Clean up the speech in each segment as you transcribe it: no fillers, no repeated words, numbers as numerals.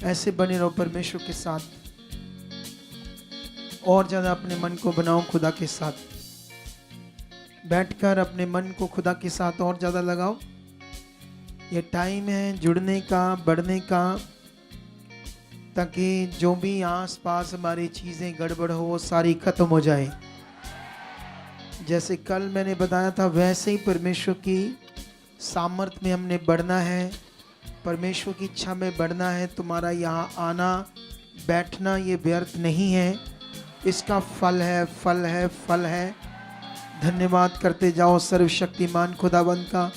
ऐसे बने रहो परमेश्वर के साथ। और ज्यादा अपने मन को बनाओ खुदा के साथ। बैठकर अपने मन को खुदा के साथ और ज्यादा लगाओ। ये टाइम है जुड़ने का, बढ़ने का, ताकि जो भी आसपास हमारी चीजें गड़बड़ हो वो सारी खत्म हो जाए। जैसे कल मैंने बताया था वैसे ही परमेश्वर की सामर्थ्य में हमने बढ़ना है, परमेश्वर की इच्छा में बढ़ना है। तुम्हारा यहाँ आना बैठना ये व्यर्थ नहीं है, इसका फल है, फल है, फल है। धन्यवाद करते जाओ सर्वशक्तिमान खुदावंत का,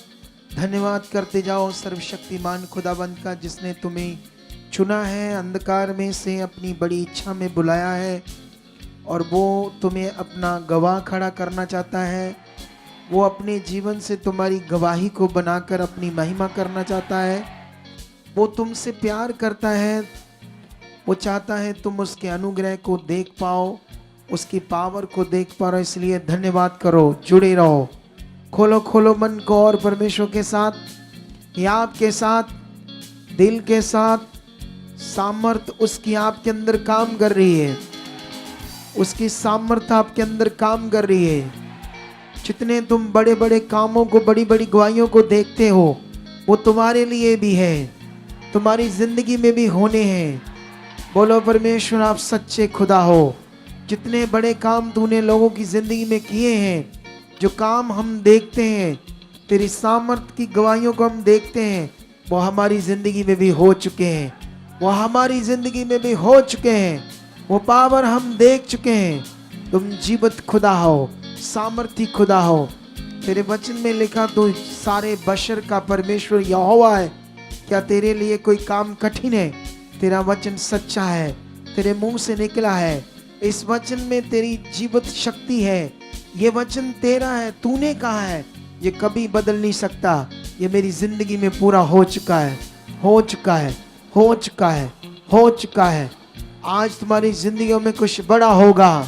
धन्यवाद करते जाओ सर्वशक्तिमान खुदावंत का, जिसने तुम्हें चुना है, अंधकार में से अपनी बड़ी इच्छा में बुलाया है, और वो तुम्हें अपना गवाह खड़ा करना चाहता है। वो अपने जीवन से तुम्हारी गवाही को बनाकर अपनी महिमा करना चाहता है। वो तुमसे प्यार करता है, वो चाहता है तुम उसके अनुग्रह को देख पाओ, उसकी पावर को देख पाओ। इसलिए धन्यवाद करो, जुड़े रहो, खोलो खोलो मन को और परमेश्वर के साथ, याद के साथ, दिल के साथ। सामर्थ उसकी आपके अंदर काम कर रही है, उसकी सामर्थ आपके अंदर काम कर रही है। जितने तुम बड़े बड़े कामों को, बड़ी बड़ी गवाहियों को देखते हो, वो तुम्हारे लिए भी है, तुम्हारी जिंदगी में भी होने हैं। बोलो परमेश्वर आप सच्चे खुदा हो। जितने बड़े काम तूने लोगों की जिंदगी में किए हैं, जो काम हम देखते हैं, तेरी सामर्थ की गवाहियों को हम देखते हैं, वो हमारी जिंदगी में भी हो चुके हैं, वो हमारी जिंदगी में भी हो चुके हैं। वो पावर हम देख चुके हैं। तुम जीवित खुदा हो, सामर्थी खुदा हो। तेरे वचन में लिखा तू सारे बशर का परमेश्वर यहोवा है। क्या तेरे लिए कोई काम कठिन है? तेरा वचन सच्चा है, तेरे मुंह से निकला है। इस वचन में तेरी जीवित शक्ति है। ये वचन तेरा है, तूने कहा है, ये कभी बदल नहीं सकता। ये मेरी जिंदगी में पूरा हो चुका है, हो चुका है, हो चुका है, हो चुका है। आज तुम्हारी जिंदगियों में कुछ बड़ा होगा।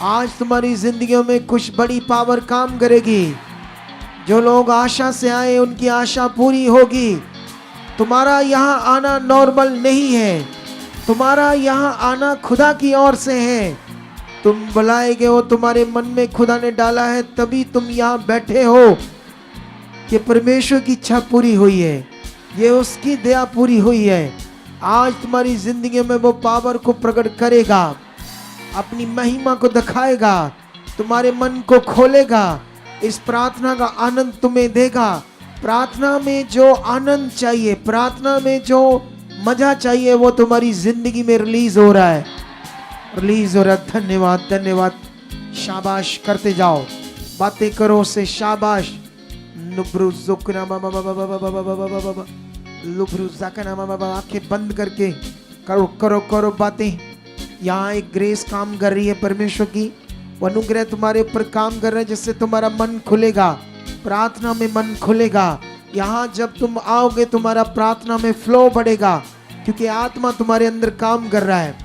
आज तुम्हारी जिंदगियों में कुछ बड़ी पावर काम करेगी। जो लोग आशा से आए उनकी आशा पूरी होगी। तुम्हारा यहाँ आना नॉर्मल नहीं है, तुम्हारा यहाँ आना खुदा की ओर से है। तुम बुलाए गए हो, तुम्हारे मन में खुदा ने डाला है, तभी तुम यहाँ बैठे हो। कि परमेश्वर की इच्छा पूरी हुई है, ये उसकी दया पूरी हुई है। आज तुम्हारी जिंदगी में वो पावर को प्रकट करेगा, अपनी महिमा को दिखाएगा, तुम्हारे मन को खोलेगा। इस प्रार्थना का आनंद तुम्हें देगा। प्रार्थना में जो आनंद चाहिए, प्रार्थना में जो मजा चाहिए, वो तुम्हारी जिंदगी में रिलीज हो रहा है, रिलीज हो रहा है। धन्यवाद, धन्यवाद। शाबाश करते जाओ, बातें करो से शाबाश। आंखें बंद करके करो करो करो बातें। यहाँ एक ग्रेस काम कर रही है परमेश्वर की, वो अनुग्रह तुम्हारे ऊपर काम कर रहा है, जिससे तुम्हारा मन खुलेगा, प्रार्थना में मन खुलेगा। यहाँ जब तुम आओगे तुम्हारा प्रार्थना में फ्लो बढ़ेगा, क्योंकि आत्मा तुम्हारे अंदर काम कर रहा है।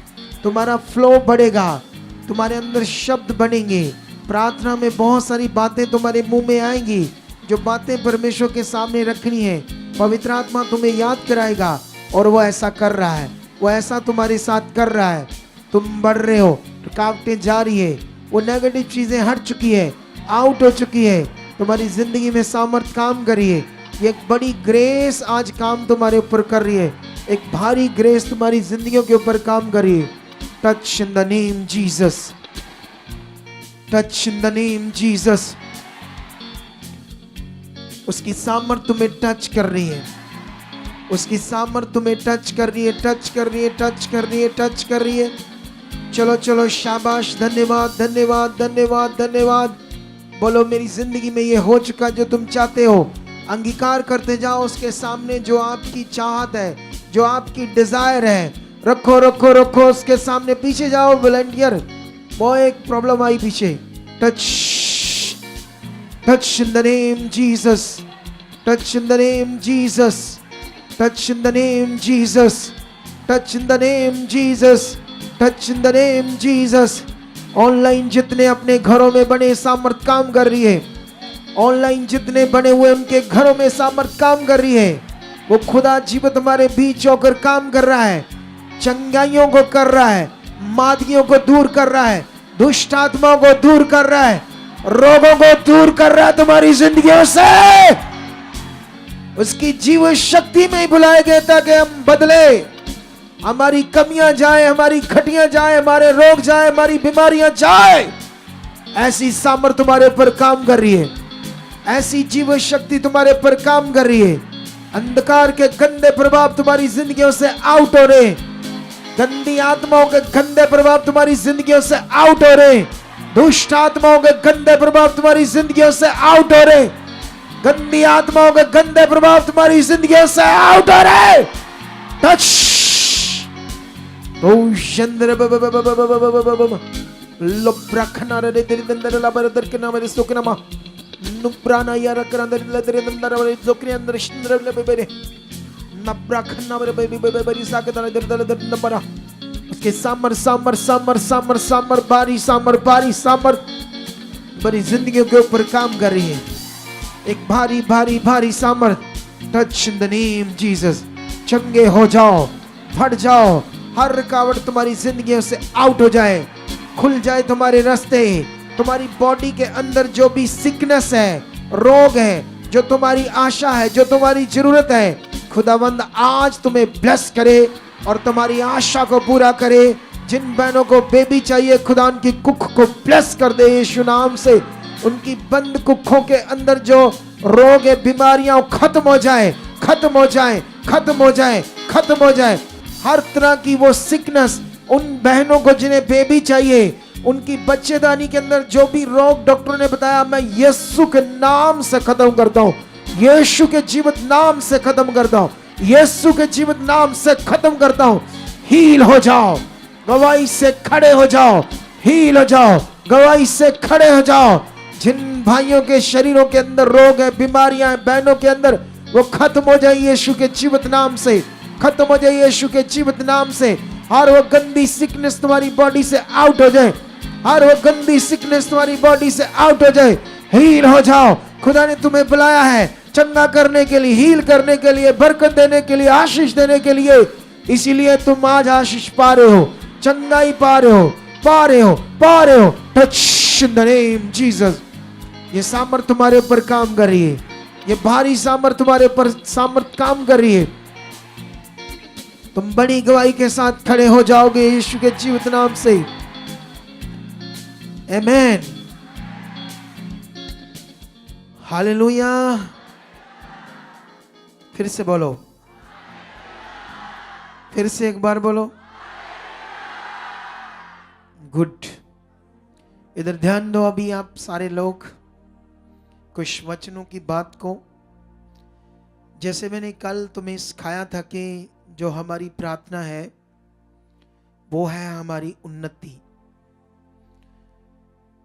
तुम्हारा फ्लो बढ़ेगा, तुम्हारे अंदर शब्द बनेंगे। प्रार्थना में बहुत सारी बातें तुम्हारे मुंह में आएंगी, जो बातें परमेश्वर के सामने रखनी है। पवित्र आत्मा तुम्हें याद कराएगा, और वो ऐसा कर रहा है, वो ऐसा तुम्हारे साथ कर रहा है। तुम बढ़ रहे हो, रुकावटें जा रही है, वो नेगेटिव चीजें हट चुकी है, आउट हो चुकी है। तुम्हारी जिंदगी में सामर्थ काम कर रही है। ये एक बड़ी ग्रेस आज काम तुम्हारे ऊपर कर रही है, एक भारी ग्रेस तुम्हारी जिंदगियों के ऊपर काम कर रही है। Touch in the name Jesus, touch in the name Jesus. उसकी सामर्थ तुम्हें टच कर रही है, उसकी सामर्थ तुम्हें टच कर रही है, टच कर रही है, टच कर रही है, टच कर रही है। चलो चलो शाबाश, धन्यवाद, धन्यवाद, धन्यवाद, धन्यवाद। बोलो मेरी जिंदगी में ये हो चुका जो तुम चाहते हो। अंगीकार करते जाओ उसके सामने, जो आपकी चाहत है, जो आपकी डिजायर है। रखो रखो रखो उसके सामने। पीछे जाओ वॉलंटियर, वो एक प्रॉब्लम आई पीछे। Touch touch in the name Jesus, touch in the name Jesus, touch in the name Jesus, touch in the name Jesus, touch in the name Jesus. Online जितने अपने घरों में बने सामर्थ काम कर रही है, ऑनलाइन जितने बने हुए उनके घरों में सामर्थ काम कर रही है। वो खुदा जीवित हमारे बीच होकर काम कर रहा है, चंगाइयों को कर रहा है, मादगियों को दूर कर रहा है, दुष्ट आत्माओं को दूर कर रहा है, रोगों को दूर कर रहा है तुम्हारी जिंदगियों से। उसकी जीव शक्ति में ही बुलाए गए ताकि हम बदले, हमारी कमियां जाए, हमारी घटियां जाए, हमारे रोग जाए, हमारी बीमारियां जाए। ऐसी सामर्थ तुम्हारे पर काम कर रही है, ऐसी जीव शक्ति तुम्हारे पर काम कर रही है। अंधकार के गंदे प्रभाव तुम्हारी जिंदगियों से आउट हो रहे, गंदी आत्माओं के गंदे प्रभाव तुम्हारी जिंदगियों से आउट हो रहे, दुष्ट आत्माओं के गंदे प्रभाव तुम्हारी जिंदगियों से आउट हो रहे, गंदी आत्माओं के गंदे प्रभाव तुम्हारी जिंदगियों से आउट हो रहे। टच लोब्रखना रे दरिंदर लाबरदर के नाम रे सुकनमा नुब्राना यार करंदर लदरिंदर रे जोकरी अंदर शिंदर लेबेरे नब्रखना रे बेबी साकदर दर दर नंबरा उसके सामर सामर सामर सामर सामर बारी सामर बड़ी जिंदगियों के ऊपर काम कर रही है। एक भारी भारी भारी सामर। Touch in the name Jesus. चंगे हो जाओ, फट जाओ, हर रुकावट तुम्हारी जिंदगियों से आउट हो जाए, खुल जाए तुम्हारे रास्ते। तुम्हारी बॉडी के अंदर जो भी सिकनेस है, रोग है, जो तुम्हारी आशा है, जो तुम्हारी जरूरत है, खुदावंद आज तुम्हें ब्लेस करे और तुम्हारी आशा को पूरा करे। जिन बहनों को बेबी चाहिए, खुदा उनकी कुख को ब्लेस कर दे यीशु नाम से। उनकी बंद कुखों के अंदर जो रोग है, बीमारियां खत्म हो जाए, खत्म हो जाए, खत्म हो जाए, खत्म हो जाए। हर तरह की वो सिकनेस उन बहनों को जिन्हें बेबी चाहिए, उनकी बच्चेदानी के अंदर जो भी रोग डॉक्टर ने बताया, मैं यीशु के नाम से खत्म करता हूं, यीशु के जीवित नाम से खत्म करता हूं, यीशु के जीवित नाम से खत्म करता हूं। हील हो जाओ, गवाही से खड़े हो जाओ, हील हो जाओ, गवाही से खड़े हो जाओ। जिन भाइयों के शरीरों के अंदर रोग है, बीमारियां हैं, बहनों के अंदर, वो खत्म हो जाए यीशु के जीवित नाम से, खत्म हो जाए यीशु के जीवित नाम से। हर वो गंदी सिकनेस तुम्हारी बॉडी से आउट हो जाए, हर वो गंदी सिकनेस तुम्हारी बॉडी से आउट हो जाए। हील हो जाओ। खुदा ने तुम्हें बुलाया है चंगा करने के लिए, हील करने के लिए, बरकत देने के लिए, आशीष देने के लिए। इसीलिए तुम आज आशीष पा रहे हो, चंगाई पा रहे हो, पा रहे हो, पा रहे हो। Touch in the name Jesus. ये सामर्थ तुम्हारे ऊपर काम कर रही है, ये भारी सामर्थ तुम्हारे ऊपर सामर्थ काम कर रही है। तुम बड़ी गवाही के साथ खड़े हो जाओगे यीशु के जीवित नाम से। आमीन, हालेलुया। फिर से बोलो, फिर से एक बार बोलो। गुड। इधर ध्यान दो। अभी आप सारे लोग कुछ वचनों की बात को, जैसे मैंने कल तुम्हें सिखाया था कि जो हमारी प्रार्थना है वो है हमारी उन्नति।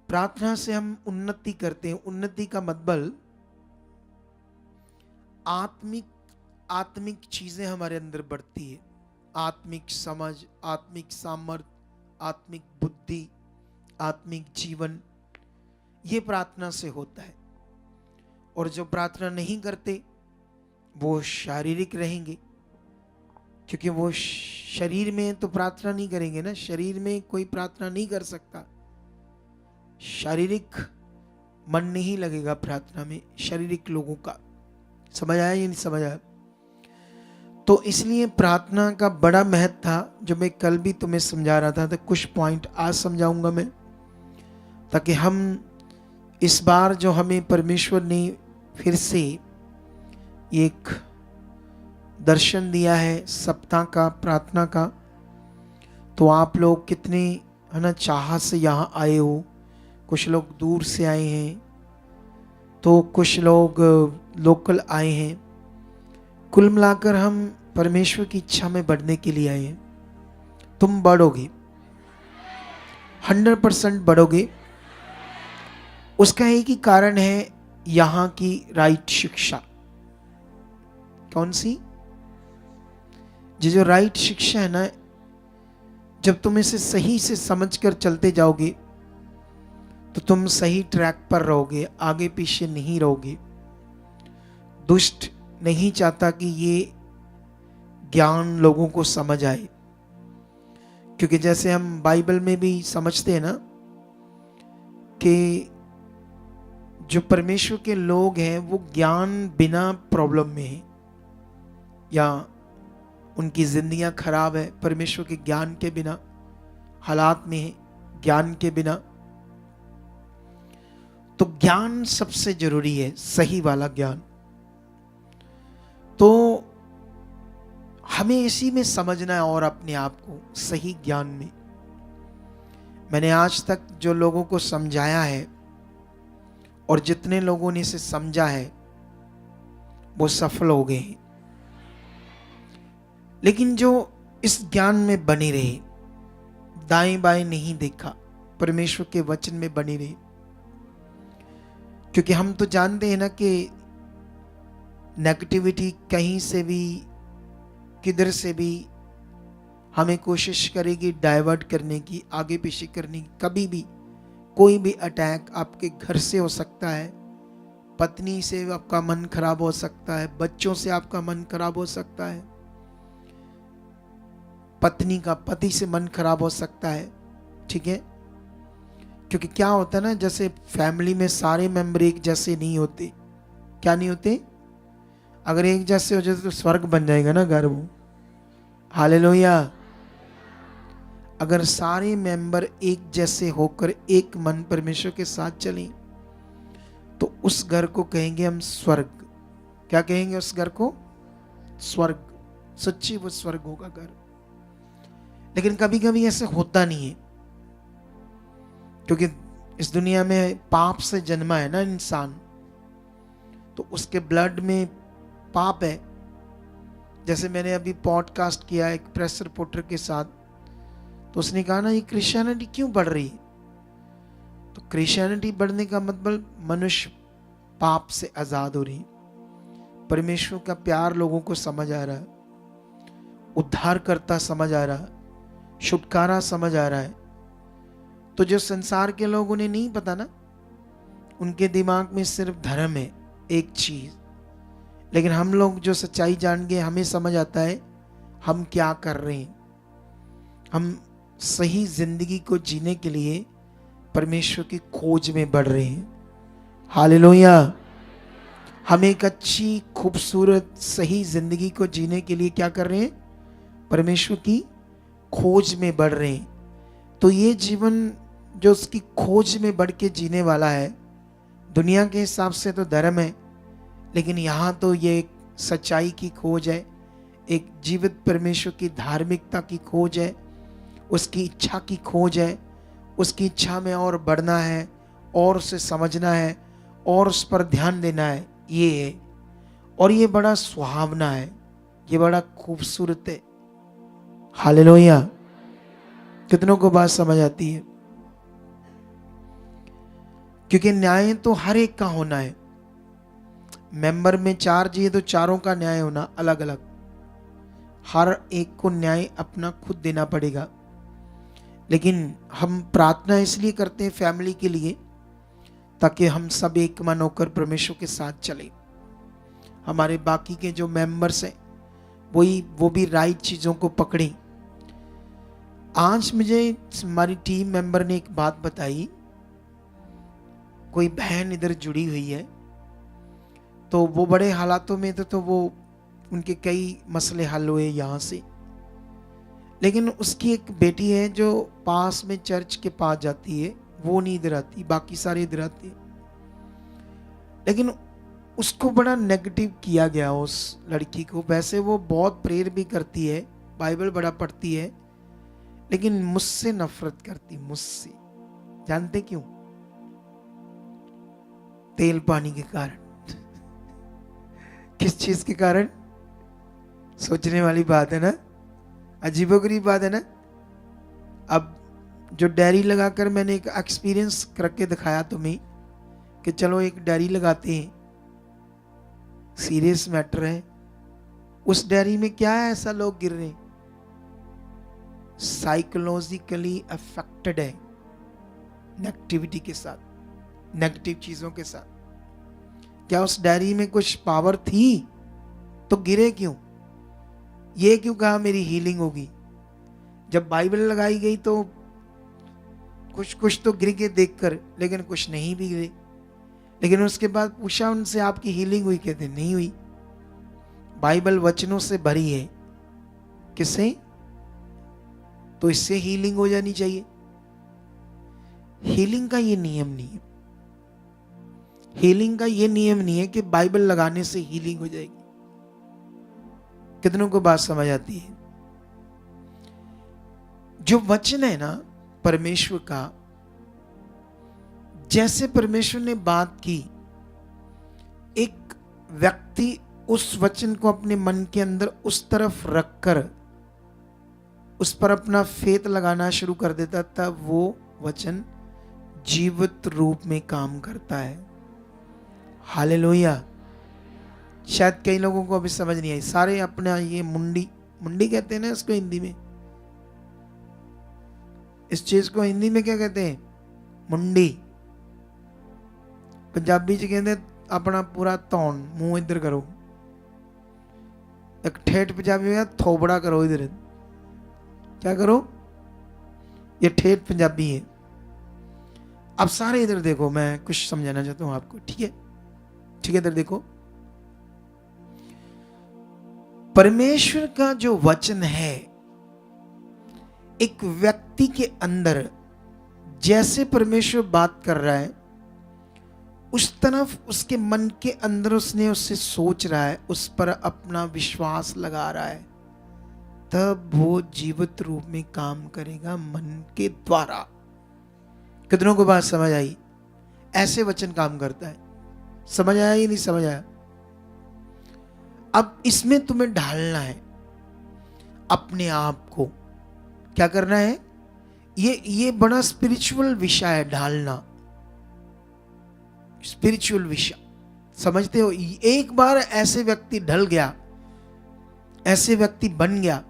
प्रार्थना से हम उन्नति करते हैं। उन्नति का मतलब आत्मिक चीजें हमारे अंदर बढ़ती है। आत्मिक समझ, आत्मिक सामर्थ्य, आत्मिक बुद्धि, आत्मिक जीवन, ये प्रार्थना से होता है। और जो प्रार्थना नहीं करते वो शारीरिक रहेंगे, क्योंकि वो शरीर में तो प्रार्थना नहीं करेंगे ना। शरीर में कोई प्रार्थना नहीं कर सकता, शारीरिक मन नहीं लगेगा प्रार्थना में, शारीरिक लोगों का। समझ आया या नहीं समझ आया? तो इसलिए प्रार्थना का बड़ा महत्व था, जो मैं कल भी तुम्हें समझा रहा था। तो कुछ पॉइंट आज समझाऊंगा मैं, ताकि हम इस बार जो हमें परमेश्वर ने फिर से एक दर्शन दिया है सप्ताह का, प्रार्थना का, तो आप लोग कितने है ना चाह से यहाँ आए हो। कुछ लोग दूर से आए हैं, तो कुछ लोग लोकल आए हैं। कुल मिलाकर हम परमेश्वर की इच्छा में बढ़ने के लिए आए हैं। तुम बढ़ोगे, 100% बढ़ोगे। उसका एक ही कारण है, यहाँ की राइट शिक्षा। कौन सी? जो राइट शिक्षा है ना, जब तुम इसे सही से समझकर चलते जाओगे तो तुम सही ट्रैक पर रहोगे, आगे पीछे नहीं रहोगे। दुष्ट नहीं चाहता कि ये ज्ञान लोगों को समझ आए, क्योंकि जैसे हम बाइबल में भी समझते हैं ना कि जो परमेश्वर के लोग हैं वो ज्ञान बिना प्रॉब्लम में हैं, या उनकी जिंदगियां खराब है परमेश्वर के ज्ञान के बिना, हालात में है ज्ञान के बिना। तो ज्ञान सबसे जरूरी है, सही वाला ज्ञान। तो हमें इसी में समझना है और अपने आप को सही ज्ञान में। मैंने आज तक जो लोगों को समझाया है और जितने लोगों ने इसे समझा है वो सफल हो गए हैं, लेकिन जो इस ज्ञान में बने रहे, दाएं बाएं नहीं देखा, परमेश्वर के वचन में बने रहे। क्योंकि हम तो जानते हैं ना कि नेगेटिविटी कहीं से भी किधर से भी हमें कोशिश करेगी डाइवर्ट करने की, आगे पीछे करने की। कभी भी कोई भी अटैक आपके घर से हो सकता है, पत्नी से आपका मन खराब हो सकता है, बच्चों से आपका मन खराब हो सकता है, पत्नी का पति से मन खराब हो सकता है। ठीक है, क्योंकि क्या होता है ना, जैसे फैमिली में सारे मेंबर एक जैसे नहीं होते। क्या नहीं होते? अगर एक जैसे हो जाए तो स्वर्ग बन जाएगा ना घर वो। हालेलुया। अगर सारे मेंबर एक जैसे होकर एक मन परमेश्वर के साथ चलें तो उस घर को कहेंगे हम स्वर्ग। क्या कहेंगे उस घर को? स्वर्ग। सच्ची वो स्वर्ग होगा घर। लेकिन कभी कभी ऐसे होता नहीं है, क्योंकि इस दुनिया में पाप से जन्मा है ना इंसान, तो उसके ब्लड में पाप है। जैसे मैंने अभी पॉडकास्ट किया एक प्रेस रिपोर्टर के साथ, तो उसने कहा ना ये क्रिश्चियनिटी क्यों बढ़ रही है? तो क्रिश्चियनिटी बढ़ने का मतलब मनुष्य पाप से आजाद हो रही, परमेश्वर का प्यार लोगों को समझ आ रहा है, उद्धार करता समझ आ रहा है, छुटकारा समझ आ रहा है। तो जो संसार के लोग, उन्हें नहीं पता ना, उनके दिमाग में सिर्फ धर्म है एक चीज। लेकिन हम लोग जो सच्चाई जान गए, हमें समझ आता है हम क्या कर रहे हैं। हम सही जिंदगी को जीने के लिए परमेश्वर की खोज में बढ़ रहे हैं। हालेलुया। हम एक अच्छी खूबसूरत सही जिंदगी को जीने के लिए क्या कर रहे हैं? परमेश्वर की खोज में बढ़ रहे हैं। तो ये जीवन जो उसकी खोज में बढ़ के जीने वाला है, दुनिया के हिसाब से तो धर्म है, लेकिन यहाँ तो ये एक सच्चाई की खोज है, एक जीवित परमेश्वर की धार्मिकता की खोज है, उसकी इच्छा की खोज है। उसकी इच्छा में और बढ़ना है, और उसे समझना है, और उस पर ध्यान देना है, ये है। और ये बड़ा सुहावना है, ये बड़ा खूबसूरत है। हालेलुया। कितनों को बात समझ आती है? क्योंकि न्याय तो हर एक का होना है। मेंबर में 4 चाहिए तो चारों का न्याय होना अलग अलग। हर एक को न्याय अपना खुद देना पड़ेगा। लेकिन हम प्रार्थना इसलिए करते हैं फैमिली के लिए, ताकि हम सब एक मन होकर परमेश्वर के साथ चलें। हमारे बाकी के जो मेंबर्स हैं वो भी राइट चीज़ों को पकड़ें। आज मुझे हमारी टीम मेंबर ने एक बात बताई। कोई बहन इधर जुड़ी हुई है, तो वो बड़े हालातों में तो वो उनके कई मसले हल हुए यहाँ से। लेकिन उसकी एक बेटी है जो पास में चर्च के पास जाती है, वो नहीं इधर आती, बाकी सारे इधर आते। लेकिन उसको बड़ा नेगेटिव किया गया उस लड़की को। वैसे वो बहुत प्रेयर भी करती है, बाइबल बड़ा पढ़ती है, लेकिन मुझसे नफरत करती, मुझसे। जानते क्यों? तेल पानी के कारण। किस चीज के कारण? सोचने वाली बात है ना, अजीबोगरीब बात है ना। अब जो डायरी लगाकर मैंने एक एक्सपीरियंस करके दिखाया तुम्हें कि चलो एक डायरी लगाते हैं, सीरियस मैटर है। उस डायरी में क्या है? ऐसा लोग गिर रहे, साइकोलॉजिकली अफेक्टेड है नेगेटिविटी के साथ, नेगेटिव चीजों के साथ। क्या उस डायरी में कुछ पावर थी? तो गिरे क्यों? ये क्यों कहा मेरी हीलिंग होगी? जब बाइबल लगाई गई तो कुछ कुछ तो गिर के देखकर, लेकिन कुछ नहीं भी गिरे। लेकिन उसके बाद पूछा उनसे, आपकी हीलिंग हुई? कहते नहीं हुई। बाइबल वचनों से भरी है। किससे? तो इससे हीलिंग हो जानी चाहिए। हीलिंग का ये नियम नहीं है। हीलिंग का ये नियम नहीं है कि बाइबल लगाने से हीलिंग हो जाएगी। कितनों को बात समझ आती है? जो वचन है ना परमेश्वर का, जैसे परमेश्वर ने बात की, एक व्यक्ति उस वचन को अपने मन के अंदर उस तरफ रखकर उस पर अपना फेथ लगाना शुरू कर देता था, वो वचन जीवित रूप में काम करता है। हालेलुया। शायद कई लोगों को अभी समझ नहीं आई। सारे अपना ये मुंडी मुंडी कहते हैं ना इसको हिंदी में। इस चीज को हिंदी में क्या कहते हैं? मुंडी। पंजाबी च कहते अपना पूरा तौन, मुंह इधर करो। एक ठेठ पंजाबी में थोबड़ा करो इधर। क्या करो? ये ठेठ पंजाबी है। अब सारे इधर देखो, मैं कुछ समझाना चाहता हूं आपको। ठीक है, ठीक है, इधर देखो। परमेश्वर का जो वचन है, एक व्यक्ति के अंदर जैसे परमेश्वर बात कर रहा है, उस तरफ उसके मन के अंदर उसने उससे सोच रहा है, उस पर अपना विश्वास लगा रहा है, तब वो जीवित रूप में काम करेगा मन के द्वारा। कितनों को बात समझ आई? ऐसे वचन काम करता है। समझ आया या नहीं समझ आया? अब इसमें तुम्हें ढालना है अपने आप को। क्या करना है? ये बड़ा स्पिरिचुअल विषय है, ढालना। स्पिरिचुअल विषय समझते हो? एक बार ऐसे व्यक्ति ढल गया, ऐसे व्यक्ति बन गया,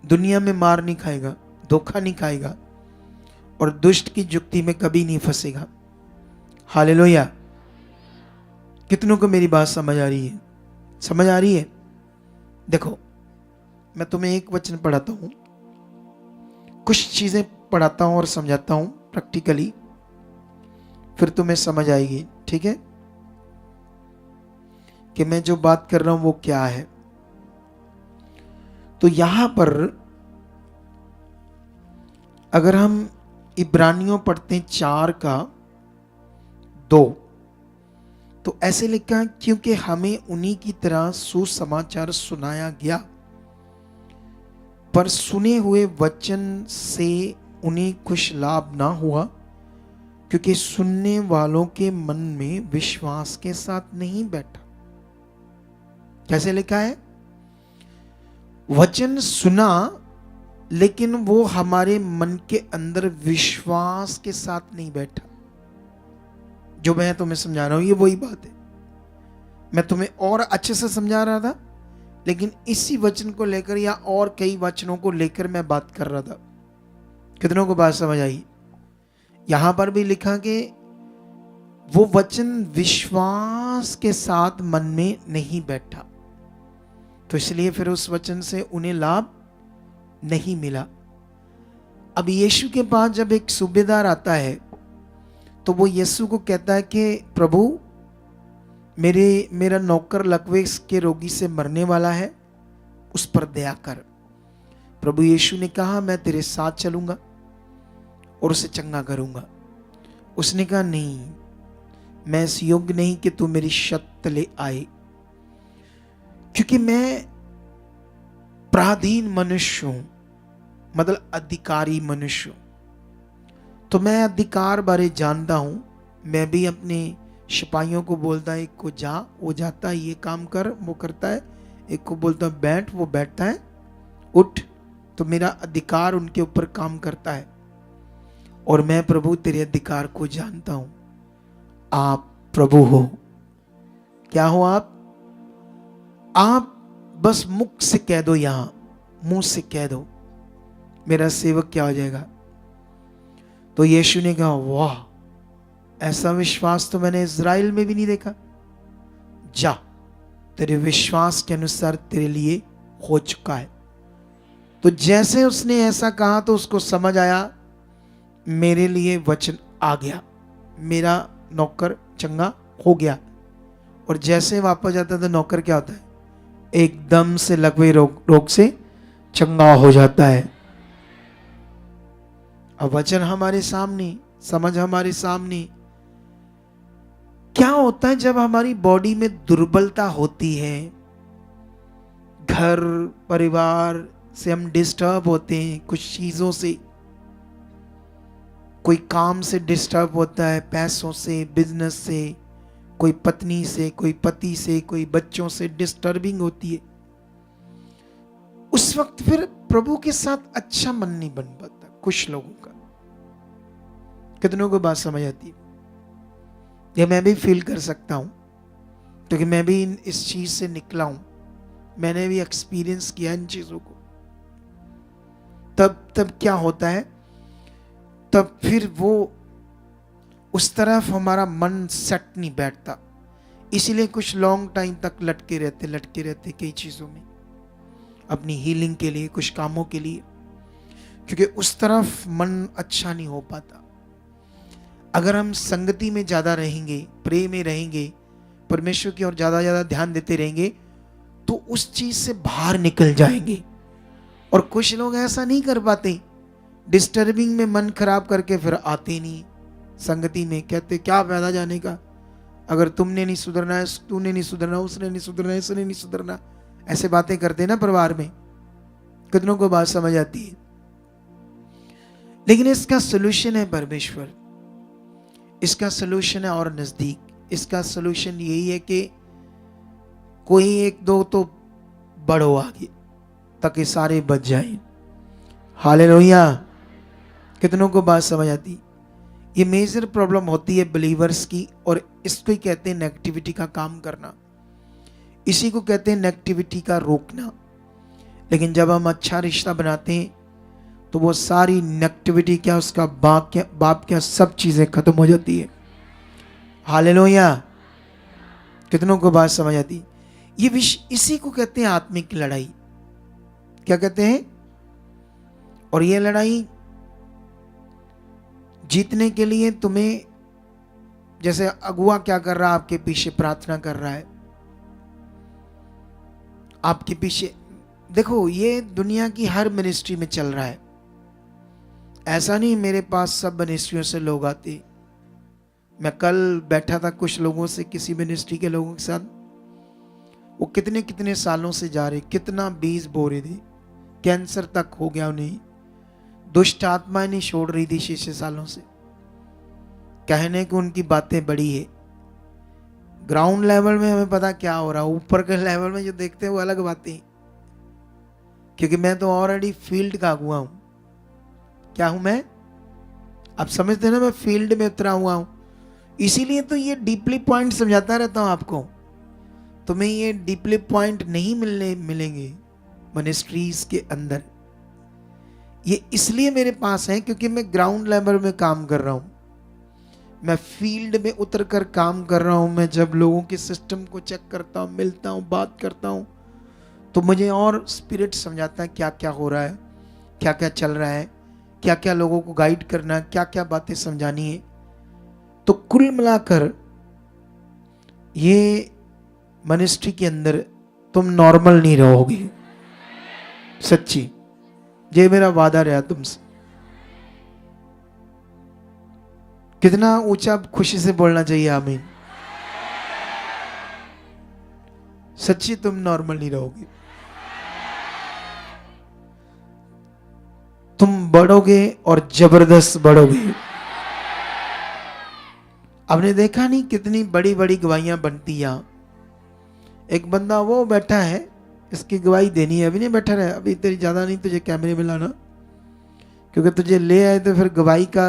दुनिया में मार नहीं खाएगा, धोखा नहीं खाएगा और दुष्ट की जुक्ति में कभी नहीं फंसेगा। हालेलुया। कितनों को मेरी बात समझ आ रही है? समझ आ रही है? देखो, मैं तुम्हें एक वचन पढ़ाता हूं, कुछ चीजें पढ़ाता हूं और समझाता हूं प्रैक्टिकली, फिर तुम्हें समझ आएगी। ठीक है, कि मैं जो बात कर रहा हूं वो क्या है। तो यहां पर अगर हम इब्रानियों पढ़ते हैं 4:2, तो ऐसे लिखा है, क्योंकि हमें उन्हीं की तरह सुसमाचार सुनाया गया, पर सुने हुए वचन से उन्हें कुछ लाभ ना हुआ, क्योंकि सुनने वालों के मन में विश्वास के साथ नहीं बैठा। कैसे लिखा है? वचन सुना, लेकिन वो हमारे मन के अंदर विश्वास के साथ नहीं बैठा। जो मैं तुम्हें समझा रहा हूं ये वही बात है। मैं तुम्हें और अच्छे से समझा रहा था, लेकिन इसी वचन को लेकर या और कई वचनों को लेकर मैं बात कर रहा था। कितनों को बात समझ आई? यहां पर भी लिखा कि वो वचन विश्वास के साथ मन में नहीं बैठा, तो इसलिए फिर उस वचन से उन्हें लाभ नहीं मिला। अब यीशु के पास जब एक सूबेदार आता है, तो वो यीशु को कहता है कि प्रभु, मेरा नौकर लकवे के रोगी से मरने वाला है, उस पर दया कर। प्रभु यीशु ने कहा, मैं तेरे साथ चलूंगा और उसे चंगा करूंगा। उसने कहा, नहीं, मैं इस योग्य नहीं कि तू मेरी छत तले आए, क्योंकि मैं पराधीन मनुष्य हूं, मतलब अधिकारी मनुष्य हूं। तो मैं अधिकार बारे जानता हूं। मैं भी अपने सिपाहियों को बोलता है, एक को जा, वो जाता है, ये काम कर, वो करता है। एक को बोलता है बैठ, वो बैठता है, उठ। तो मेरा अधिकार उनके ऊपर काम करता है। और मैं प्रभु तेरे अधिकार को जानता हूं। आप प्रभु हो। क्या हो आप? आप बस मुख से कह दो, यहां मुंह से कह दो, मेरा सेवक क्या हो जाएगा। तो यीशु ने कहा, वाह, ऐसा विश्वास तो मैंने इज़राइल में भी नहीं देखा। जा, तेरे विश्वास के अनुसार तेरे लिए हो चुका है। तो जैसे उसने ऐसा कहा तो उसको समझ आया मेरे लिए वचन आ गया, मेरा नौकर चंगा हो गया। और जैसे वापस जाता है तो नौकर क्या होता है, एकदम से लकवे रोग से चंगा हो जाता है। अब वचन हमारे सामने, समझ हमारे सामने। क्या होता है जब हमारी बॉडी में दुर्बलता होती है, घर परिवार से हम डिस्टर्ब होते हैं, कुछ चीजों से, कोई काम से डिस्टर्ब होता है, पैसों से, बिजनेस से, कोई पत्नी से, कोई पति से, कोई बच्चों से डिस्टर्बिंग होती है। उस वक्त फिर प्रभु के साथ अच्छा मन नहीं बन पाता कुछ लोगों का। कितनों को बात समझ आती है? ये मैं भी फील कर सकता हूं, क्योंकि मैं भी इस चीज से निकला हूं, मैंने भी एक्सपीरियंस किया इन चीजों को। तब क्या होता है, तब फिर वो उस तरफ हमारा मन सेट नहीं बैठता। इसीलिए कुछ लॉन्ग टाइम तक लटके रहते कई चीजों में, अपनी हीलिंग के लिए, कुछ कामों के लिए, क्योंकि उस तरफ मन अच्छा नहीं हो पाता। अगर हम संगति में ज्यादा रहेंगे, प्रेम में रहेंगे, परमेश्वर की ओर ज्यादा ध्यान देते रहेंगे, तो उस चीज से बाहर निकल जाएंगे। और कुछ लोग ऐसा नहीं कर पाते, डिस्टर्बिंग में मन खराब करके फिर आते नहीं संगति में, कहते क्या फायदा जाने का, अगर तुमने नहीं सुधरना है, तूने नहीं सुधरना, उसने नहीं सुधरना, इसने नहीं सुधरना, ऐसे बातें करते ना परिवार में। कितनों को बात समझ आती है? लेकिन इसका सोल्यूशन है परमेश्वर, इसका सोल्यूशन है और नजदीक। इसका सोल्यूशन यही है कि कोई एक दो तो बढ़ो आगे, ताकि सारे बच जाएं। हालेलुया! कितनों को बात समझ आती? ये मेजर प्रॉब्लम होती है बिलीवर्स की, और इसको ही कहते हैं नेगेटिविटी का काम करना, इसी को कहते हैं नेगेटिविटी का रोकना। लेकिन जब हम अच्छा रिश्ता बनाते हैं तो वो सारी नेगेटिविटी क्या, उसका बाप क्या सब चीजें खत्म हो जाती है। हालेलुया! कितनों को बात समझ आती? ये इसी को कहते हैं आत्मिक लड़ाई। क्या कहते हैं? और ये लड़ाई जीतने के लिए तुम्हें, जैसे अगुआ क्या कर रहा है, आपके पीछे प्रार्थना कर रहा है, आपके पीछे। देखो, ये दुनिया की हर मिनिस्ट्री में चल रहा है। ऐसा नहीं मेरे पास सब मिनिस्ट्रियों से लोग आते। मैं कल बैठा था कुछ लोगों से, किसी मिनिस्ट्री के लोगों के साथ, वो कितने कितने सालों से जा रहे, कितना बीज बो रहे थे, कैंसर तक हो गया उन्हें, दुष्ट आत्माएं नहीं छोड़ रही थी 6 सालों से। कहने को उनकी बातें बड़ी है, ग्राउंड लेवल में हमें पता क्या हो रहा है, ऊपर के लेवल में जो देखते हैं वो अलग बातें। क्योंकि मैं तो ऑलरेडी फील्ड का अगुआ हूं। क्या हूं मैं? आप समझते हैं ना, मैं फील्ड में उतरा हुआ हूं। इसीलिए तो ये डीपली पॉइंट समझाता रहता हूं आपको। तुम्हें ये डीपली पॉइंट नहीं मिलेंगे मिनिस्ट्रीज के अंदर। ये इसलिए मेरे पास है क्योंकि मैं ग्राउंड लेवल में काम कर रहा हूं, मैं फील्ड में उतर कर काम कर रहा हूं। मैं जब लोगों के सिस्टम को चेक करता हूं, मिलता हूं, बात करता हूं, तो मुझे और स्पिरिट समझाता है क्या क्या हो रहा है, क्या क्या चल रहा है, क्या क्या लोगों को गाइड करना है, क्या क्या बातें समझानी है। तो कुल मिलाकर ये मिनिस्ट्री के अंदर तुम नॉर्मल नहीं रहोगे, सच्ची, ये मेरा वादा रहा तुमसे। कितना ऊंचा खुशी से बोलना चाहिए आमीन। सच्ची तुम नॉर्मल नहीं रहोगे, तुम बढ़ोगे और जबरदस्त बढ़ोगे। आपने देखा नहीं कितनी बड़ी बड़ी गवाहियां बनती यहां। एक बंदा वो बैठा है, इसकी गवाही देनी है, अभी नहीं बैठा रहे, अभी तेरी ज्यादा नहीं, तुझे कैमरे में लाना, क्योंकि तुझे ले आए तो फिर गवाही का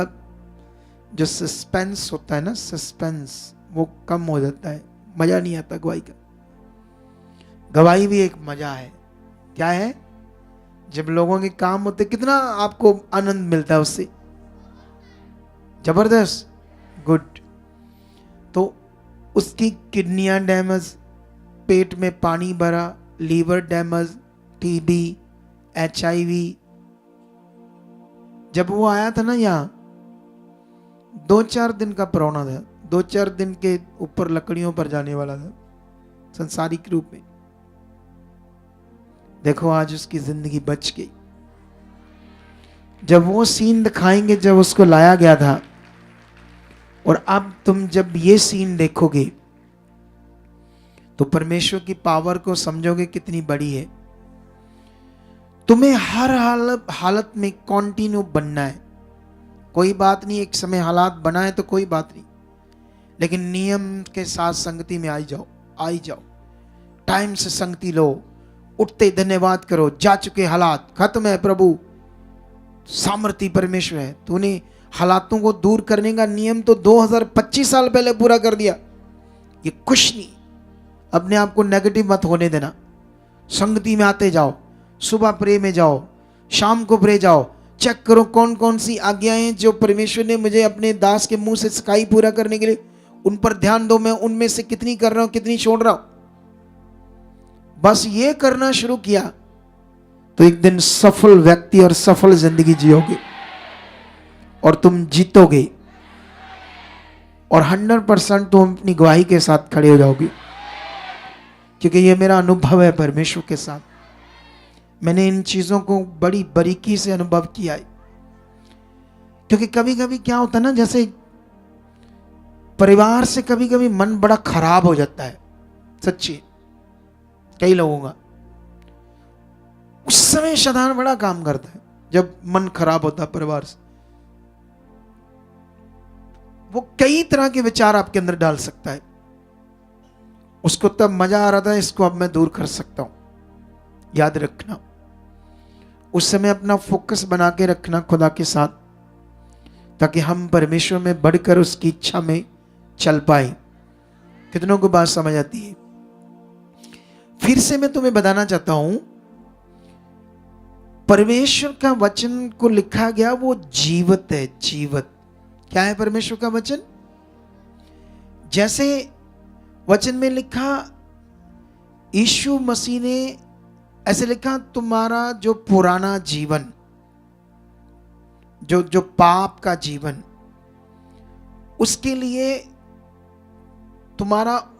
जो सस्पेंस होता है ना, सस्पेंस वो कम हो जाता है, मजा नहीं आता गवाही का। गवाही भी एक मजा है। क्या है? जब लोगों के काम होते, कितना आपको आनंद मिलता है उससे, जबरदस्त, गुड। तो उसकी किडनियां डैमेज, पेट में पानी भरा, लीवर डैमेज, टीबी, HIV। जब वो आया था ना यहाँ, 2-4 दिन का परौना था, 2-4 दिन के ऊपर लकड़ियों पर जाने वाला था संसारिक रूप में। देखो आज उसकी जिंदगी बच गई। जब वो सीन दिखाएंगे जब उसको लाया गया था, और अब तुम जब ये सीन देखोगे तो परमेश्वर की पावर को समझोगे कितनी बड़ी है। तुम्हें हर हालत में कॉन्टिन्यू बनना है। कोई बात नहीं, एक समय हालात बनाए तो कोई बात नहीं, लेकिन नियम के साथ संगति में आई जाओ। टाइम से संगति लो, उठते धन्यवाद करो। जा चुके हालात खत्म है, प्रभु सामर्थी परमेश्वर है। तूने हालातों को दूर करने का नियम तो 2025 साल पहले पूरा कर दिया। ये कुछ नहीं, अपने आप को नेगेटिव मत होने देना। संगति में आते जाओ, सुबह प्रे में जाओ, शाम को प्रे जाओ। चेक करो कौन कौन सी आज्ञाएं जो परमेश्वर ने मुझे अपने दास के मुंह से सिखाई पूरा करने के लिए, उन पर ध्यान दो। मैं उनमें से कितनी कर रहा हूं, कितनी छोड़ रहा हूं। बस ये करना शुरू किया तो एक दिन सफल व्यक्ति और सफल जिंदगी जियोगे और तुम जीतोगे, और 100% तुम अपनी गवाही के साथ खड़े हो जाओगे। क्योंकि ये मेरा अनुभव है परमेश्वर के साथ। मैंने इन चीजों को बड़ी बारीकी से अनुभव किया है। क्योंकि कभी कभी क्या होता है ना, जैसे परिवार से कभी कभी मन बड़ा खराब हो जाता है, सच्ची कई लोगों का। उस समय शैतान बड़ा काम करता है जब मन खराब होता है परिवार से। वो कई तरह के विचार आपके अंदर डाल सकता है। उसको तब मजा आ रहा था, इसको अब मैं दूर कर सकता हूं। याद रखना, उस समय अपना फोकस बना के रखना खुदा के साथ, ताकि हम परमेश्वर में बढ़कर उसकी इच्छा में चल पाए। कितनों को बात समझ आती है? फिर से मैं तुम्हें बताना चाहता हूं, परमेश्वर का वचन को लिखा गया वो जीवित है। जीवित क्या है परमेश्वर का वचन? जैसे वचन में लिखा, यीशु मसीह ने ऐसे लिखा, तुम्हारा जो पुराना जीवन, जो पाप का जीवन, उसके लिए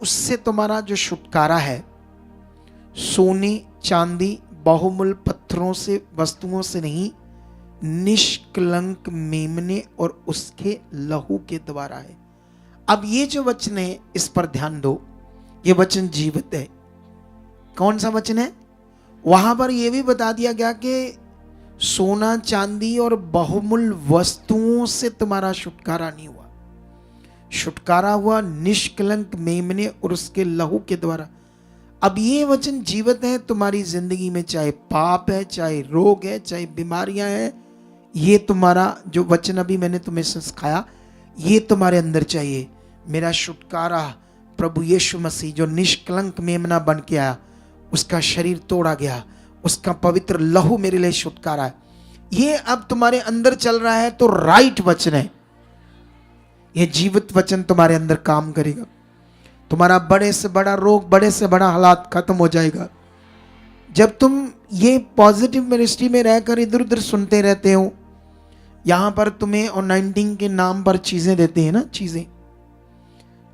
उससे तुम्हारा जो छुटकारा है, सोने चांदी बहुमूल्य पत्थरों से, वस्तुओं से नहीं, निष्कलंक मेमने और उसके लहू के द्वारा है। अब ये जो वचन है, इस पर ध्यान दो। ये वचन जीवित है। कौन सा वचन है? वहां पर यह भी बता दिया गया कि सोना चांदी और बहुमूल्य वस्तुओं से तुम्हारा छुटकारा नहीं हुआ, छुटकारा हुआ निष्कलंक मेमने और उसके लहू के द्वारा। अब ये वचन जीवित है तुम्हारी जिंदगी में, चाहे पाप है, चाहे रोग है, चाहे बीमारियां हैं। ये तुम्हारा जो वचन अभी मैंने तुम्हें सिखाया, ये तुम्हारे अंदर चाहिए। मेरा छुटकारा प्रभु यीशु मसीह जो निष्कलंक मेमना बन के आया, उसका शरीर तोड़ा गया, उसका पवित्र लहू मेरे लिए छुटकारा है। ये अब तुम्हारे अंदर चल रहा है तो राइट वचन है। ये जीवित वचन तुम्हारे अंदर काम करेगा। तुम्हारा बड़े से बड़ा रोग, बड़े से बड़ा हालात खत्म हो जाएगा। जब तुम ये पॉजिटिव मिनिस्ट्री में रहकर इधर उधर सुनते रहते हो, यहां पर तुम्हें अनॉइंटिंग के नाम पर चीजें देते हैं ना, चीजें,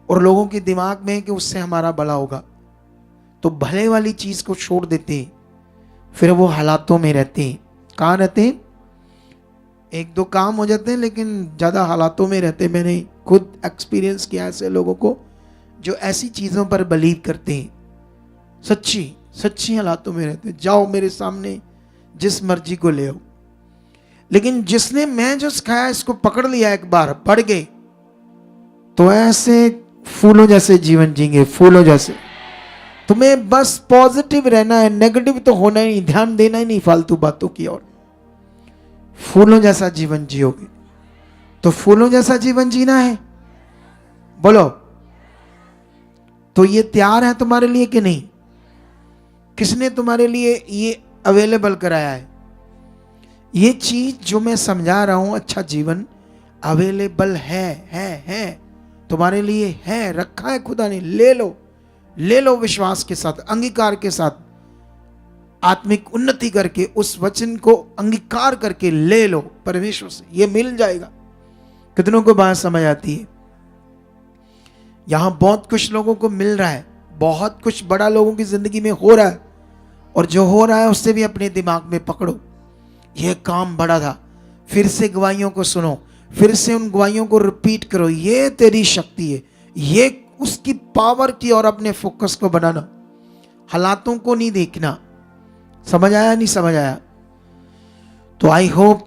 और लोगों के दिमाग में कि उससे हमारा भला होगा, तो भले वाली चीज को छोड़ देते हैं, फिर वो हालातों में रहते हैं। कहाँ रहते हैं? एक दो काम हो जाते हैं, लेकिन ज्यादा हालातों में रहते हैं। मैंने खुद एक्सपीरियंस किया ऐसे लोगों को जो ऐसी चीजों पर बिलीव करते हैं, सच्ची हालातों में रहते हैं। जाओ मेरे सामने जिस मर्जी को ले आओ, लेकिन जिसने मैं जो सिखाया इसको पकड़ लिया, एक बार बढ़ गए, तो ऐसे फूलों जैसे जीवन जीएंगे, फूलों जैसे। तुम्हें बस पॉजिटिव रहना है, नेगेटिव तो होना ही नहीं, ध्यान देना ही नहीं फालतू बातों की ओर। फूलों जैसा जीवन जियोगे। तो फूलों जैसा जीवन जीना है, बोलो। तो ये तैयार है तुम्हारे लिए कि नहीं? किसने तुम्हारे लिए ये अवेलेबल कराया है? ये चीज जो मैं समझा रहा हूं, अच्छा जीवन अवेलेबल है तुम्हारे लिए, है रखा है खुदा ने। ले लो, ले लो विश्वास के साथ, अंगीकार के साथ, आत्मिक उन्नति करके उस वचन को अंगीकार करके ले लो परमेश्वर से, ये मिल जाएगा। कितनों को बात समझ आती है? यहां बहुत कुछ लोगों को मिल रहा है, बहुत कुछ बड़ा लोगों की जिंदगी में हो रहा है, और जो हो रहा है उससे भी अपने दिमाग में पकड़ो, यह काम बड़ा था। फिर से गवाहियों को सुनो, फिर से उन गवाहियों को रिपीट करो। ये तेरी शक्ति है, ये उसकी पावर की और अपने फोकस को बनाना, हालातों को नहीं देखना। समझ आया? नहीं समझ आया? तो आई होप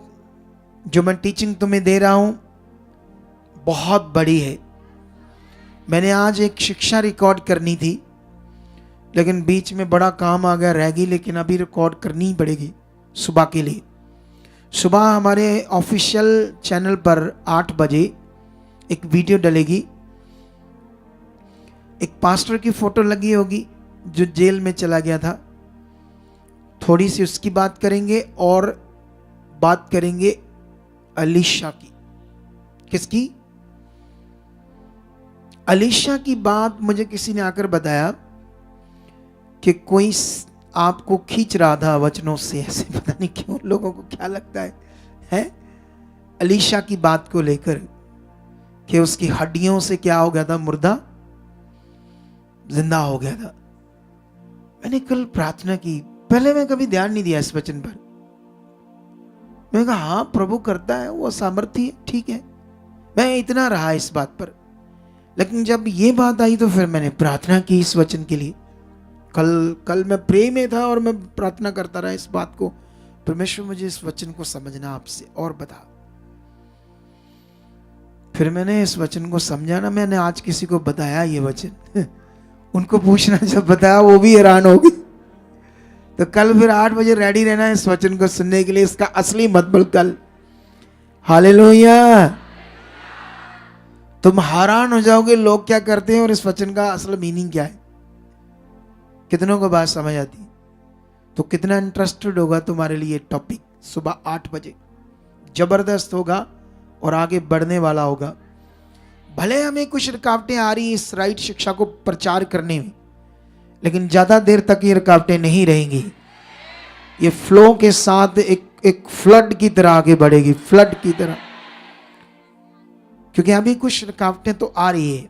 जो मैं टीचिंग तुम्हें दे रहा हूं बहुत बड़ी है। मैंने आज एक शिक्षा रिकॉर्ड करनी थी, लेकिन बीच में बड़ा काम आ गया, रह गई, लेकिन अभी रिकॉर्ड करनी ही पड़ेगी सुबह के लिए। सुबह हमारे ऑफिशियल चैनल पर 8 बजे एक वीडियो डलेगी। एक पास्टर की फोटो लगी होगी जो जेल में चला गया था, थोड़ी सी उसकी बात करेंगे और बात करेंगे अलीशा की। किसकी? अलीशा की बात मुझे किसी ने आकर बताया कि कोई आपको खींच रहा था वचनों से, ऐसे पता नहीं क्यों लोगों को क्या लगता है अलीशा की बात को लेकर, कि उसकी हड्डियों से क्या हो गया था, मुर्दा जिंदा हो गया था। मैंने कल प्रार्थना की, पहले मैं कभी ध्यान नहीं दिया इस वचन पर। मैंने कहा हाँ प्रभु करता है, वो सामर्थ्य है, ठीक है, मैं इतना रहा इस बात पर। लेकिन जब ये बात आई तो फिर मैंने प्रार्थना की इस वचन के लिए। कल मैं प्रे में था और मैं प्रार्थना करता रहा इस बात को, परमेश्वर मुझे इस वचन को समझना आपसे और बता। फिर मैंने इस वचन को समझा ना, मैंने आज किसी को बताया ये वचन उनको पूछना, जब बताया वो भी हैरान हो गई। तो कल फिर 8 बजे रेडी रहना इस वचन को सुनने के लिए, इसका असली मतलब कल। हालेलुया। तुम हैरान हो जाओगे लोग क्या करते हैं और इस वचन का असल मीनिंग क्या है। कितनों को बात समझ आती? तो कितना इंटरेस्टेड होगा तुम्हारे लिए टॉपिक। सुबह 8 बजे जबरदस्त होगा और आगे बढ़ने वाला होगा। भले हमें कुछ रुकावटें आ रही इस राइट शिक्षा को प्रचार करने में, लेकिन ज्यादा देर तक ये रुकावटें नहीं रहेंगी। ये फ्लो के साथ एक फ्लड की तरह आगे बढ़ेगी, फ्लड की तरह। क्योंकि अभी कुछ रुकावटें तो आ रही है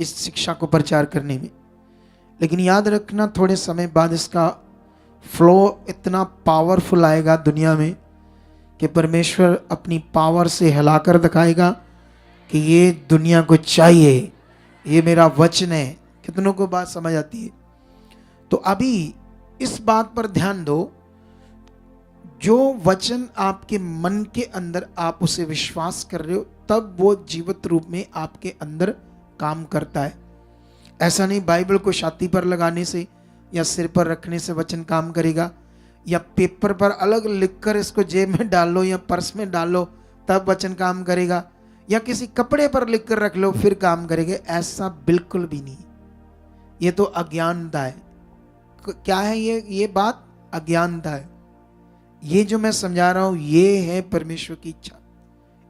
इस शिक्षा को प्रचार करने में, लेकिन याद रखना थोड़े समय बाद इसका फ्लो इतना पावरफुल आएगा दुनिया में कि परमेश्वर अपनी पावर से हिलाकर दिखाएगा कि ये दुनिया को चाहिए, ये मेरा वचन है। कितनों को बात समझ आती है? तो अभी इस बात पर ध्यान दो, जो वचन आपके मन के अंदर आप उसे विश्वास कर रहे हो, तब वो जीवित रूप में आपके अंदर काम करता है। ऐसा नहीं बाइबल को छाती पर लगाने से या सिर पर रखने से वचन काम करेगा, या पेपर पर अलग लिखकर इसको जेब में डाल लो या पर्स में डाल लो तब वचन काम करेगा, या किसी कपड़े पर लिखकर रख लो फिर काम करेगा। ऐसा बिल्कुल भी नहीं। ये तो अज्ञानता है। क्या है ये बात? अज्ञानता है। ये जो मैं समझा रहा हूं ये है परमेश्वर की इच्छा,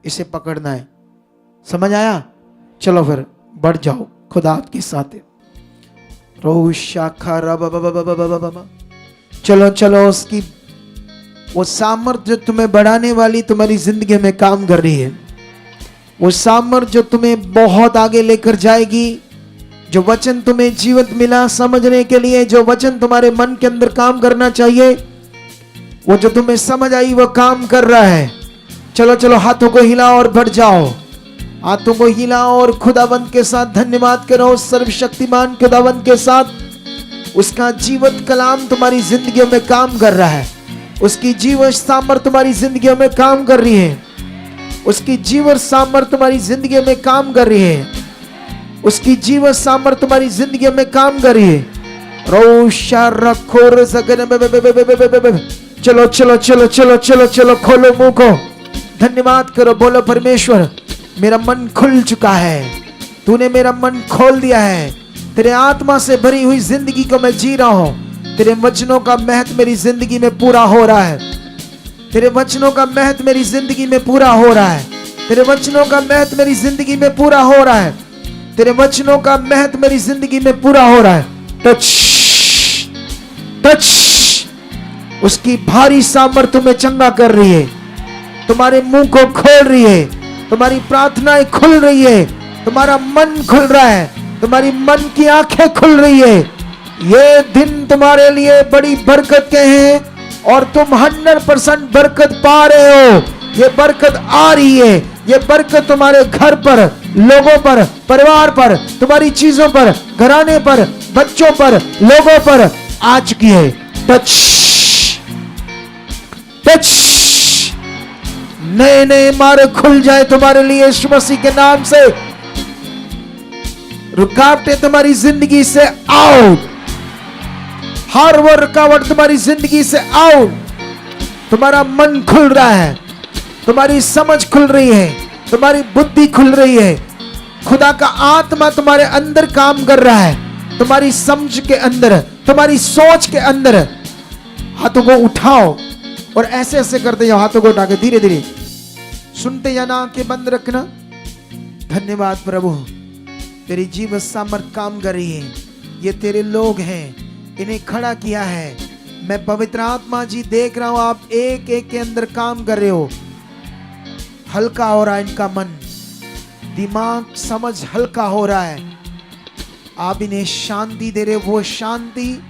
इसे पकड़ना है। समझ आया? चलो फिर बढ़ जाओ, खुदा आपके साथ है। चलो चलो, उसकी वो सामर्थ्य जो तुम्हें बढ़ाने वाली तुम्हारी जिंदगी में काम कर रही है, वो सामर्थ्य जो तुम्हें बहुत आगे लेकर जाएगी, जो वचन तुम्हें जीवित मिला समझने के लिए, जो वचन तुम्हारे मन के अंदर काम करना चाहिए, वो जो तुम्हें समझ आई वो काम कर रहा है। चलो चलो, हाथों को हिलाओ और बढ़ जाओ। हाथों को हिलाओ और खुदावंत के साथ धन्यवाद करो, सर्वशक्तिमान खुदावंत के साथ। उसका जीवित कलाम तुम्हारी जिंदगियों में काम कर रहा है। उसकी जीवन सामर्थ्य तुम्हारी जिंदगियों में काम कर रही है। उसकी जीवन सामर्थ्य तुम्हारी जिंदगी में काम कर रही है। उसकी जीवन सामर्थ्य तुम्हारी जिंदगी में काम कर रही है। रोशा रखो चलो चलो चलो चलो चलो चलो, खोलो मुंह को, धन्यवाद करो, बोलो परमेश्वर मेरा मन खुल चुका है, तूने मेरा मन खोल दिया है। तेरे आत्मा से भरी हुई जिंदगी को मैं जी रहा हूं। तेरे वचनों का महत्व मेरी जिंदगी में पूरा हो रहा है। तेरे वचनों का महत्व मेरी जिंदगी में पूरा हो रहा है। तेरे वचनों का महत्व मेरी जिंदगी में पूरा हो रहा है। तेरे वचनों का महत्व मेरी जिंदगी में पूरा हो रहा है। Touch touch. उसकी भारी सामर्थ तुम्हें चंगा कर रही है, तुम्हारे मुंह को खोल रही है, तुम्हारी प्रार्थनाएं खुल रही है, तुम्हारा मन खुल रहा है, तुम्हारी मन की आंखें खुल रही है। ये दिन तुम्हारे लिए बड़ी बरकत के हैं और तुम 100% बरकत पा रहे हो। ये बरकत आ रही है, ये बरकत तुम्हारे घर पर, लोगों पर, परिवार पर, तुम्हारी चीजों पर, घराने पर, बच्चों पर, लोगों पर आ चुकी है। Touch touch. नए नए मार्ग खुल जाए तुम्हारे लिए यीशु मसीह के नाम से। रुकावटें तुम्हारी जिंदगी से आउट। हर वो रुकावट तुम्हारी जिंदगी से आउट। तुम्हारा मन खुल रहा है, तुम्हारी समझ खुल रही है, तुम्हारी बुद्धि खुल रही है। खुदा का आत्मा तुम्हारे अंदर काम कर रहा है, तुम्हारी समझ के अंदर, तुम्हारी सोच के अंदर। हाथों को उठाओ और ऐसे ऐसे करते जाओ, हाथों को उठा के धीरे धीरे। सुनते जाना, आंखें बंद रखना। धन्यवाद प्रभु, तेरी जीव सामर्थ काम कर रही है। ये तेरे लोग हैं, इन्हें खड़ा किया है। मैं पवित्र आत्मा जी देख रहा हूं, आप एक एक के अंदर काम कर रहे हो। हल्का हो रहा है इनका मन, दिमाग, समझ हल्का हो रहा है। आप इन्हें शांति दे रहे हो, वो शांति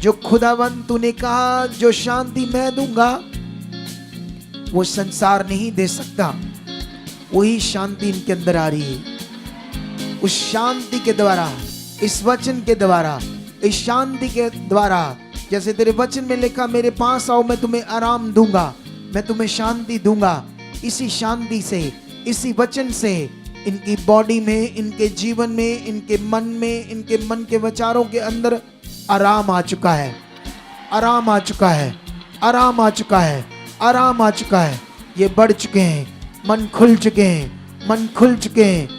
जो खुदावंत तूने कहा, जो शांति मैं दूंगा वो संसार नहीं दे सकता। वही शांति इनके अंदर आ रही है। उस शांति के द्वारा, इस वचन के द्वारा, इस शांति के द्वारा, जैसे तेरे वचन में लिखा, मेरे पास आओ मैं तुम्हें आराम दूंगा, मैं तुम्हें शांति दूंगा। इसी शांति से, इसी वचन से इनकी बॉडी में, इनके जीवन में, इनके मन में, इनके मन के विचारों के अंदर आराम आ चुका है, आराम आ चुका है, आराम आ चुका है, आराम आ चुका है। ये बढ़ चुके हैं, मन खुल चुके हैं, मन खुल चुके हैं,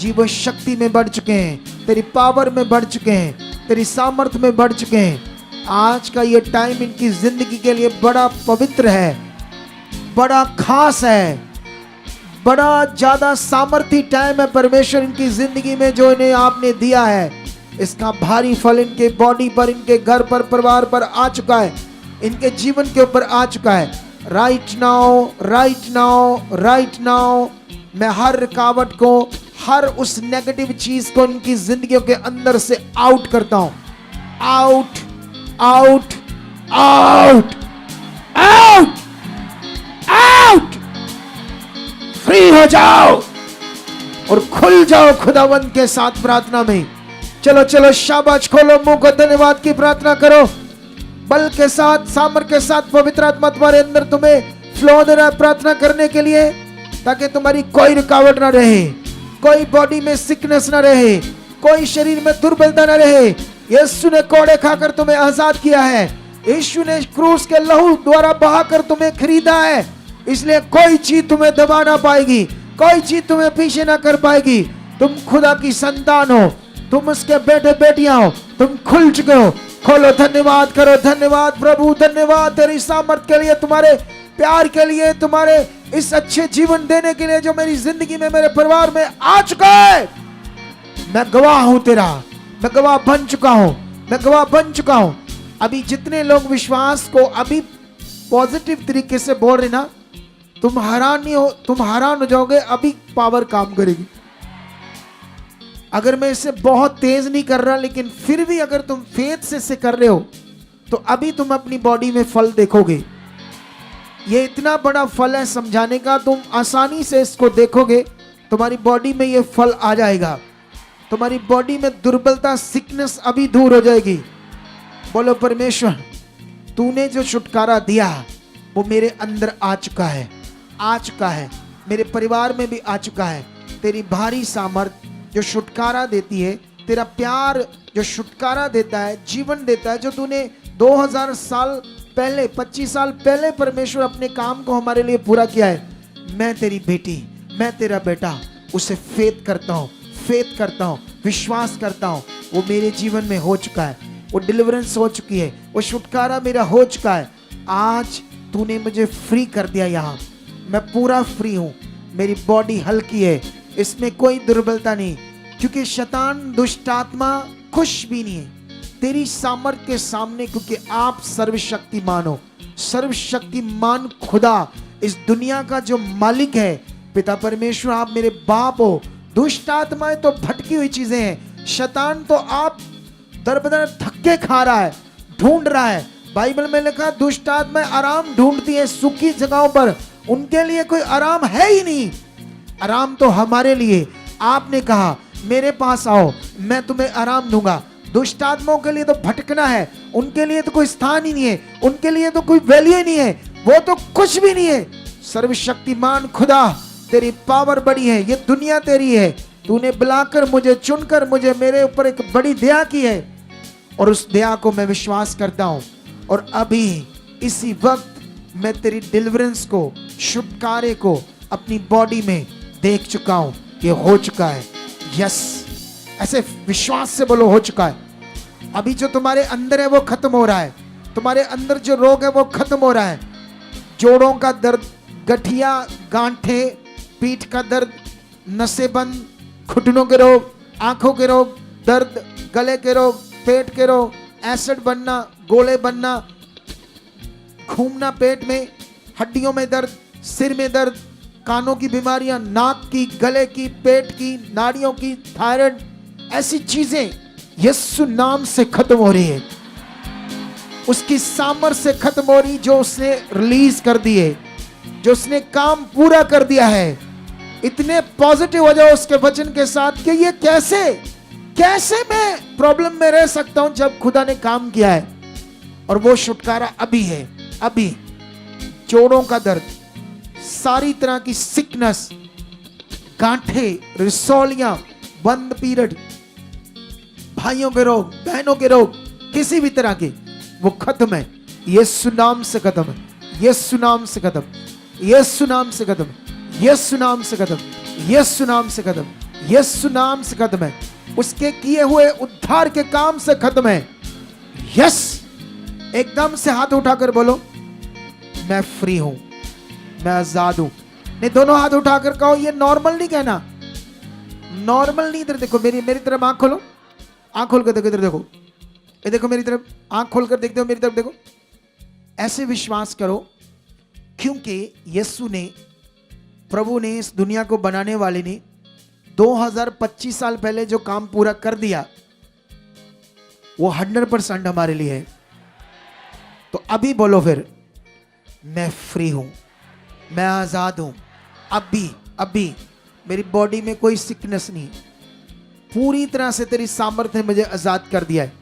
जीवन शक्ति में बढ़ चुके हैं, तेरी पावर में बढ़ चुके हैं, तेरी सामर्थ में बढ़ चुके हैं। आज का ये टाइम इनकी जिंदगी के लिए बड़ा पवित्र है, बड़ा खास है, बड़ा ज्यादा सामर्थी टाइम है परमेश्वर इनकी जिंदगी में जो इन्हें आपने दिया है। इसका भारी फल इनके बॉडी पर, इनके घर पर, परिवार पर आ चुका है, इनके जीवन के ऊपर आ चुका है। Right now, right now, right now मैं हर रुकावट को, हर उस नेगेटिव चीज को इनकी जिंदगियों के अंदर से आउट करता हूं। Out out out out out. Free हो जाओ और खुल जाओ खुदावंत के साथ प्रार्थना में। चलो चलो, शाबाश, खोलो मुंह को, धन्यवाद की प्रार्थना करो। बल के साथ, सामर्थ के साथ पवित्र आत्मा तुम्हारे अंदर तुम्हें फ्लो दे रहा है प्रार्थना करने के लिए, ताकि तुम्हारी कोई रुकावट ना रहे, कोई बॉडी में सिकनेस ना रहे, कोई शरीर में दुर्बलता ना रहे। यीशु ने कोड़े खाकर तुम्हें आजाद किया है, यीशु ने क्रूस के लहू द्वारा बहाकर तुम्हें खरीदा है, इसलिए कोई चीज तुम्हें दबा ना पाएगी, कोई चीज तुम्हें पीछे ना कर पाएगी। तुम खुदा की संतान हो, तुम उसके बेटे बेटियां हो, तुम खुल चुके हो। खोलो, धन्यवाद करो। धन्यवाद प्रभु, धन्यवाद तेरी सामर्थ के लिए, तुम्हारे प्यार के लिए, तुम्हारे इस अच्छे जीवन देने के लिए जो मेरी जिंदगी में, मेरे परिवार में आ चुका है। मैं गवाह हूं तेरा, मैं गवाह बन चुका हूं, मैं गवाह बन चुका हूं। अभी जितने लोग विश्वास को अभी पॉजिटिव तरीके से बोल रहे ना, तुम हैरान हो जाओगे। अभी पावर काम करेगी। अगर मैं इसे बहुत तेज नहीं कर रहा, लेकिन फिर भी अगर तुम फेथ से इसे कर रहे हो, तो अभी तुम अपनी बॉडी में फल देखोगे। ये इतना बड़ा फल है समझाने का, तुम आसानी से इसको देखोगे, तुम्हारी बॉडी में ये फल आ जाएगा। तुम्हारी बॉडी में दुर्बलता, सिकनेस अभी दूर हो जाएगी। बोलो परमेश्वर, तूने जो छुटकारा दिया वो मेरे अंदर आ चुका है, आ चुका है, मेरे परिवार में भी आ चुका है। तेरी भारी सामर्थ जो छुटकारा देती है, तेरा प्यार जो छुटकारा देता है, जीवन देता है, जो तूने 2000 साल पहले, 25 साल पहले परमेश्वर अपने काम को हमारे लिए पूरा किया है। मैं तेरी बेटी, मैं तेरा बेटा, उसे फेथ करता हूँ, फेथ करता हूँ, विश्वास करता हूँ। वो मेरे जीवन में हो चुका है, वो डिलीवरेंस हो चुकी है, वो छुटकारा मेरा हो चुका है। आज तूने मुझे फ्री कर दिया, यहाँ मैं पूरा फ्री हूँ। मेरी बॉडी हल्की है, इसमें कोई दुर्बलता नहीं, क्योंकि शैतान दुष्ट आत्मा खुश भी नहीं है तेरी सामर्थ के सामने, क्योंकि आप सर्वशक्तिमान हो। सर्वशक्तिमान खुदा, इस दुनिया का जो मालिक है, पिता परमेश्वर, आप मेरे बाप हो। दुष्ट आत्माएं तो भटकी हुई चीजें हैं, शैतान तो आप दर बदर धक्के खा रहा है, ढूंढ रहा है। बाइबल में लिखा दुष्ट आत्माएं आराम ढूंढती है सूखी जगहों पर, उनके लिए कोई आराम है ही नहीं। आराम तो हमारे लिए। आपने कहा मेरे पास आओ, मैं तुम्हें आराम दूंगा। दुष्ट आत्माओं के लिए तो भटकना है, उनके लिए तो कोई स्थान ही नहीं है, उनके लिए तो कोई वैल्यू ही नहीं है, वो तो कुछ भी नहीं है। सर्वशक्तिमान खुदा, तेरी पावर बड़ी है, ये दुनिया तेरी है। तूने बुलाकर मुझे, चुनकर मुझे, मेरे ऊपर एक बड़ी दया की है, और उस दया को मैं विश्वास करता हूं। और अभी इसी वक्त मैं तेरी डिलीवरेंस को, छुटकारे को अपनी बॉडी में देख चुका हूं। ये हो चुका है। यस, ऐसे विश्वास से बोलो हो चुका है। अभी जो तुम्हारे अंदर है वो खत्म हो रहा है। तुम्हारे अंदर जो रोग है वो खत्म हो रहा है। जोड़ों का दर्द, गठिया, गांठे, पीठ का दर्द, नसेबंद, घुटनों के रोग, आंखों के रोग, दर्द, गले के रोग, पेट के रोग, एसिड बनना, गोले बनना, घूमना पेट में, हड्डियों में दर्द, सिर में दर्द, कानों की बीमारियां, नाक की, गले की, पेट की, नाड़ियों की, थायराइड, ऐसी चीजें यीशु नाम से खत्म हो रही है। उसकी सामर्थ से खत्म हो रही, जो उसने रिलीज कर दी है, जो उसने काम पूरा कर दिया है। इतने पॉजिटिव हो जाओ उसके वचन के साथ कि ये कैसे मैं प्रॉब्लम में रह सकता हूं जब खुदा ने काम किया है। और वो छुटकारा अभी है। अभी जोड़ों का दर्द, सारी तरह की सिकनेस, गांठे, रिसोलियां, बंद पीरियड, भाइयों के रोग, बहनों के रोग, किसी भी तरह के, वो खत्म है। यीशु नाम से खत्म है। यीशु नाम से खत्म, यीशु नाम से खत्म, यीशु नाम से खत्म, यीशु नाम से खत्म, यीशु नाम से खत्म है। उसके किए हुए उद्धार के काम से खत्म है। यस, एकदम से हाथ उठाकर बोलो मैं फ्री हूं, मैं आजाद हूं। नहीं, दोनों हाथ उठाकर कहो। ये नॉर्मल नहीं कहना, नॉर्मल नहीं। इधर देखो, मेरी तरफ आंख खोलो, आंख खोल कर देखो, इधर देखो, ये देखो मेरी तरफ, आंख खोलकर देखते हो, मेरी तरफ देखो। ऐसे विश्वास करो, क्योंकि यीशु ने, प्रभु ने, इस दुनिया को बनाने वाले ने 2025 साल पहले जो काम पूरा कर दिया, वो 100% हमारे लिए है। तो अभी बोलो फिर, मैं फ्री हूं, मैं आजाद हूं। अभी मेरी बॉडी में कोई सिकनेस नहीं, पूरी तरह से तेरी सामर्थ्य ने मुझे आजाद कर दिया है।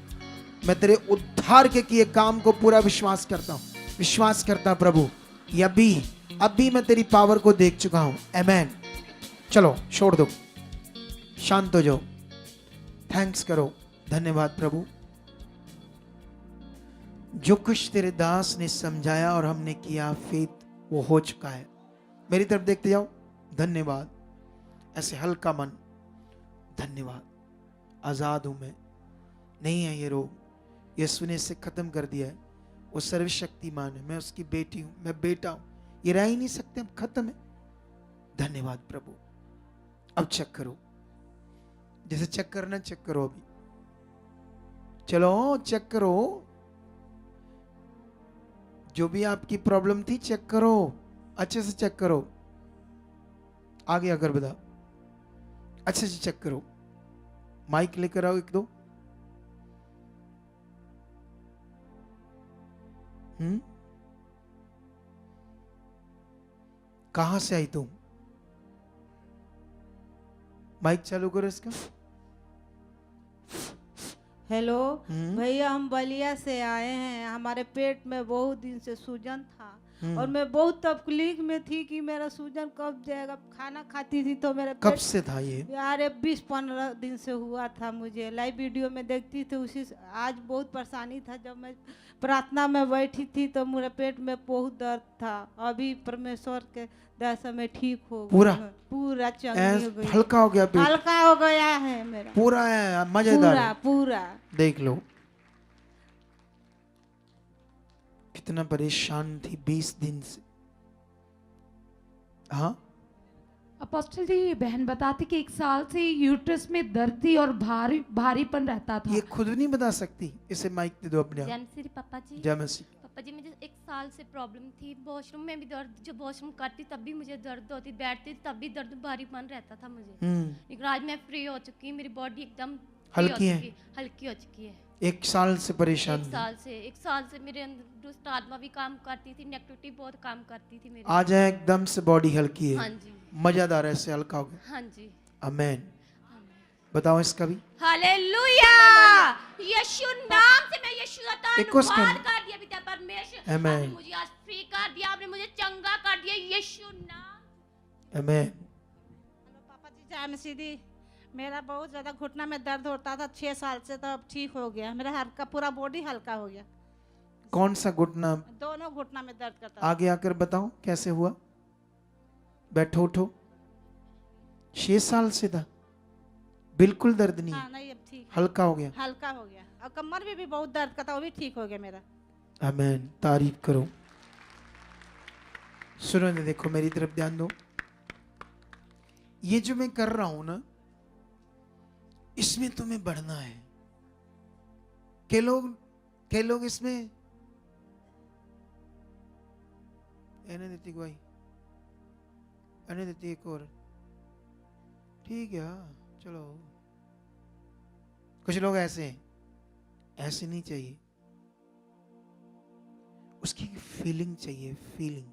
मैं तेरे उद्धार के किए काम को पूरा विश्वास करता हूं, विश्वास करता प्रभु। ये अभी मैं तेरी पावर को देख चुका हूं। आमेन। चलो छोड़ दो, शांत हो जाओ, थैंक्स करो, धन्यवाद प्रभु। जो कुछ तेरे दास ने समझाया और हमने किया, फेथ वो हो चुका है। मेरी तरफ देखते जाओ, धन्यवाद। ऐसे हल्का मन, धन्यवाद। आजाद हूं मैं, नहीं है ये रोग, यीशु ने इसे खत्म कर दिया है। वो सर्वशक्तिमान है, मैं उसकी बेटी हूं, मैं बेटा हूं, ये रह ही नहीं सकते, अब खत्म है। धन्यवाद प्रभु। अब चेक करो, जैसे चेक करना चेक करो। अभी चलो चेक करो, जो भी आपकी प्रॉब्लम थी चेक करो, अच्छे से चेक करो। आगे अगर बता, अच्छे से चेक करो। माइक लेकर आओ, एक दो। कहां से आई तुम? माइक चालू करो इसका। हेलो भैया, हम बलिया से आए हैं। हमारे पेट में बहुत दिन से सूजन था और मैं बहुत तकलीफ में थी कि मेरा सूजन कब जाएगा। खाना खाती थी तो मेरा कब से था ये? यार 20-15 दिन से हुआ था। मुझे लाइव वीडियो में देखती थी, उसी आज बहुत परेशानी था। जब मैं प्रार्थना में बैठी थी तो मेरे पेट में बहुत दर्द था। अभी परमेश्वर के दया से मैं ठीक हो गई, पूरा चंगी हो गई, हल्का हो गया, पेट हल्का हो गया है मेरा, पूरा है, मजेदार पूरा। देख लो कितना परेशान थी 20 दिन से। हाँ, अपोस्टल जी, ये बहन बताती कि 1 साल से यूट्रस में दर्द थी और भारीपन रहता था। ये खुद नहीं बता सकती, इसे माइक दे दो अपने आप। जैन श्री पापा जी। जय मसीह। पापा जी, मुझे 1 साल से प्रॉब्लम थी, वॉशरूम में भी दर्द, जब वॉशरूम करती तब भी मुझे दर्द होती, बैठती तब भी दर्द, भारीपन रहता था मुझे। लेकिन आज मैं फ्री हो चुकी हूँ, मेरी बॉडी एकदम free हल्की हो है? चुकी हल्की हो चुकी है। 1 साल से परेशान एक थी। साल से 1 साल से मेरे अंदर दुष्ट आत्मा भी काम करती थी, नेगेटिविटी बहुत काम करती थी मेरे। आज है एकदम से बॉडी हल्की हाँ है, जी, मजेदार है, ऐसे हल्का हो गया। हाँ जी। आमेन। बताओ इसका भी। हालेलुया। यीशु नाम से मैं यीशु का एक उसका- धन्यवाद कर दिया पिता परमेश्वर। Amen. आपने मुझे आज फ्री कर दिया, आपने मुझे चंगा कर दिया यीशु नाम। आमेन। हेलो पापा जी, जय मसीह दी। मेरा बहुत ज़्यादा घुटना में दर्द होता था 6 साल से, तो अब ठीक हो गया। मेरा हल्का पूरा बॉडी हल्का हो गया। कौन सा घुटना? दोनों घुटना में दर्द करता था। आगे आकर बताओ कैसे हुआ। बैठो उठो। 6 साल से था, बिल्कुल दर्द नहीं, हाँ नहीं, अब ठीक हल्का हो गया। हल्का हो गया। और कमर में भी बहुत दर्द करता, वो भी ठीक हो गया मेरा। आमेन। तारीफ करो। सुनो ना, देखो मेरी तरफ ध्यान दो। ये जो मैं कर रहा हूं ना, इसमें तुम्हें बढ़ना है। के लोग इसमें एने देती गवाही, एने देती एक और, ठीक है हाँ, चलो। कुछ लोग ऐसे हैं, ऐसे नहीं चाहिए, उसकी फीलिंग चाहिए, फीलिंग।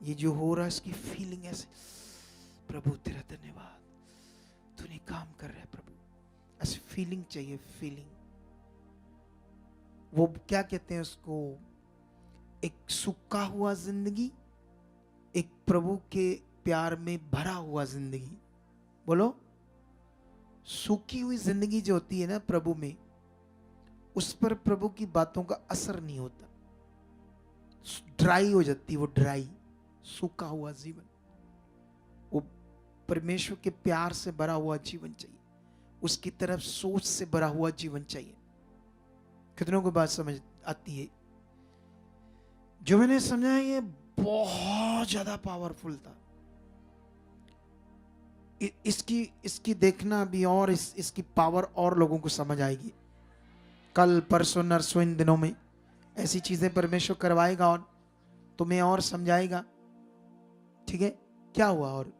ये जो हो रहा है इसकी फीलिंग ऐसे, प्रभु तेरा धन्यवाद, तूने काम कर रहा है प्रभु, ऐसे फीलिंग चाहिए, फीलिंग। वो क्या कहते हैं उसको, एक सूखा हुआ जिंदगी, एक प्रभु के प्यार में भरा हुआ जिंदगी। बोलो, सूखी हुई जिंदगी जो होती है ना प्रभु में, उस पर प्रभु की बातों का असर नहीं होता, ड्राई हो जाती है वो, ड्राई, सूखा हुआ जीवन। वो परमेश्वर के प्यार से भरा हुआ जीवन चाहिए, उसकी तरफ सोच से भरा हुआ जीवन चाहिए। कितनों को बात समझ आती है? जो मैंने समझा ये बहुत ज्यादा पावरफुल था। इसकी देखना भी, और इसकी पावर और लोगों को समझ आएगी। कल परसों नरसों इन दिनों में ऐसी चीजें परमेश्वर करवाएगा और तुम्हें और समझाएगा। ठीक है, क्या हुआ? और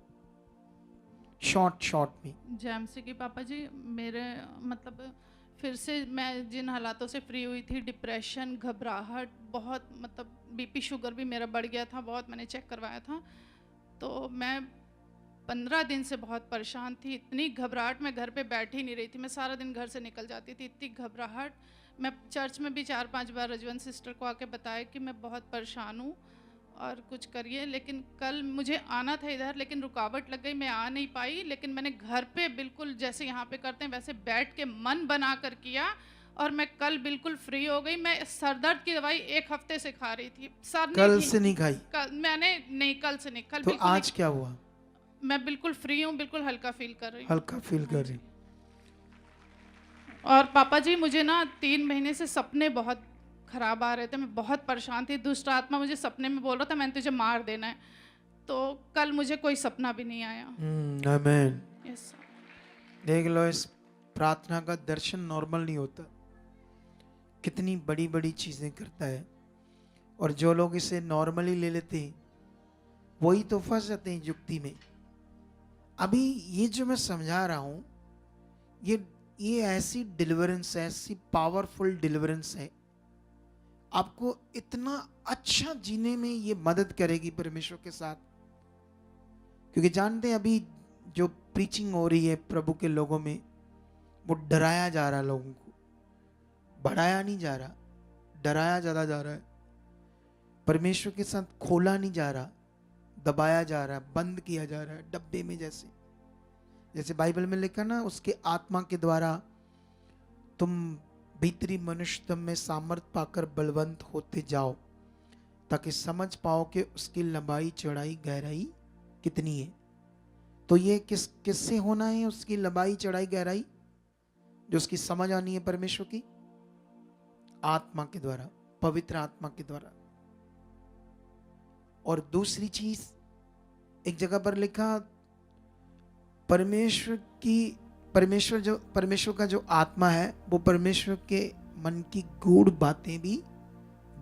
शॉर्ट में जैमसी की पापा जी, मेरे मतलब फिर से मैं जिन हालातों से फ्री हुई थी, डिप्रेशन, घबराहट, बहुत मतलब बीपी शुगर भी मेरा बढ़ गया था बहुत, मैंने चेक करवाया था। तो मैं 15 दिन से बहुत परेशान थी, इतनी घबराहट, मैं घर पे बैठ ही नहीं रही थी, मैं सारा दिन घर से निकल जाती थी, इतनी घबराहट। मैं चर्च में भी 4-5 बार रजवन सिस्टर को आके बताया कि मैं बहुत परेशान हूँ और कुछ करिए। लेकिन कल मुझे आना था इधर, लेकिन रुकावट लग गई, मैं आ नहीं पाई। लेकिन मैंने घर पे बिल्कुल जैसे यहाँ पे करते हैं वैसे बैठ के मन बना कर किया, और मैं कल बिल्कुल फ्री हो गई। मैं सर दर्द की दवाई 1 हफ्ते से खा रही थी, सर कल से नहीं खाई? मैंने नहीं, कल से नहीं, कल तो बिल्कुल आज क्या हुआ? मैं बिल्कुल फ्री हूँ, बिल्कुल हल्का फील कर रही हूँ। हल्का फील कर रही? और पापा जी, मुझे ना 3 महीने से सपने बहुत खराब आ रहे थे, मैं बहुत परेशान थी। दुष्ट आत्मा मुझे सपने में बोल रहा था मैंने तुझे मार देना है। तो कल मुझे कोई सपना भी नहीं आया। आमेन। यस। देख लो, इस प्रार्थना का दर्शन नॉर्मल नहीं होता, कितनी बड़ी बड़ी चीजें करता है। और जो लोग इसे नॉर्मली ले लेते हैं वही तो फंस जाते हैं युक्ति में। अभी ये जो मैं समझा रहा हूं, ये ऐसी डिलीवरेंस है, ऐसी पावरफुल डिलीवरेंस है, आपको इतना अच्छा जीने में ये मदद करेगी परमेश्वर के साथ। क्योंकि जानते हैं अभी जो प्रीचिंग हो रही है प्रभु के लोगों में, वो डराया जा रहा है लोगों को, बढ़ाया नहीं जा रहा, डराया ज्यादा जा रहा है। परमेश्वर के साथ खोला नहीं जा रहा, दबाया जा रहा है, बंद किया जा रहा है डब्बे में। जैसे बाइबल में लिखा ना, उसके आत्मा के द्वारा तुम भीतरी मनुष्यत्व में सामर्थ पाकर बलवंत होते जाओ, ताकि समझ पाओ कि उसकी लंबाई चौड़ाई गहराई कितनी है। तो ये किससे होना है? उसकी लंबाई चौड़ाई गहराई जो उसकी समझ आनी है परमेश्वर की आत्मा के द्वारा, पवित्र आत्मा के द्वारा। और दूसरी चीज, एक जगह पर लिखा, परमेश्वर का जो आत्मा है वो परमेश्वर के मन की गूढ़ बातें भी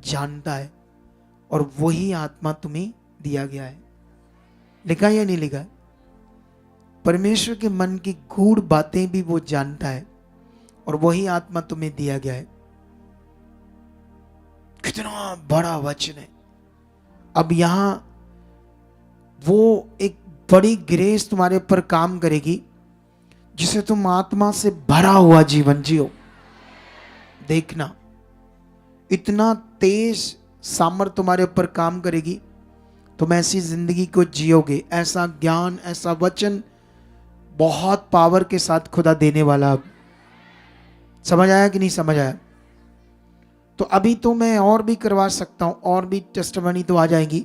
जानता है, और वही आत्मा तुम्हें दिया गया है। लिखा या नहीं लिखा? परमेश्वर के मन की गूढ़ बातें भी वो जानता है और वही आत्मा तुम्हें दिया गया है। कितना बड़ा वचन है। अब यहां वो एक बड़ी ग्रेस तुम्हारे ऊपर काम करेगी जिसे तुम आत्मा से भरा हुआ जीवन जियो। देखना, इतना तेज सामर्थ तुम्हारे ऊपर काम करेगी, तुम ऐसी जिंदगी को जियोगे, ऐसा ज्ञान, ऐसा वचन बहुत पावर के साथ खुदा देने वाला। अब समझ आया कि नहीं समझ आया? तो अभी तो मैं और भी करवा सकता हूं, और भी टेस्टिमनी तो आ जाएगी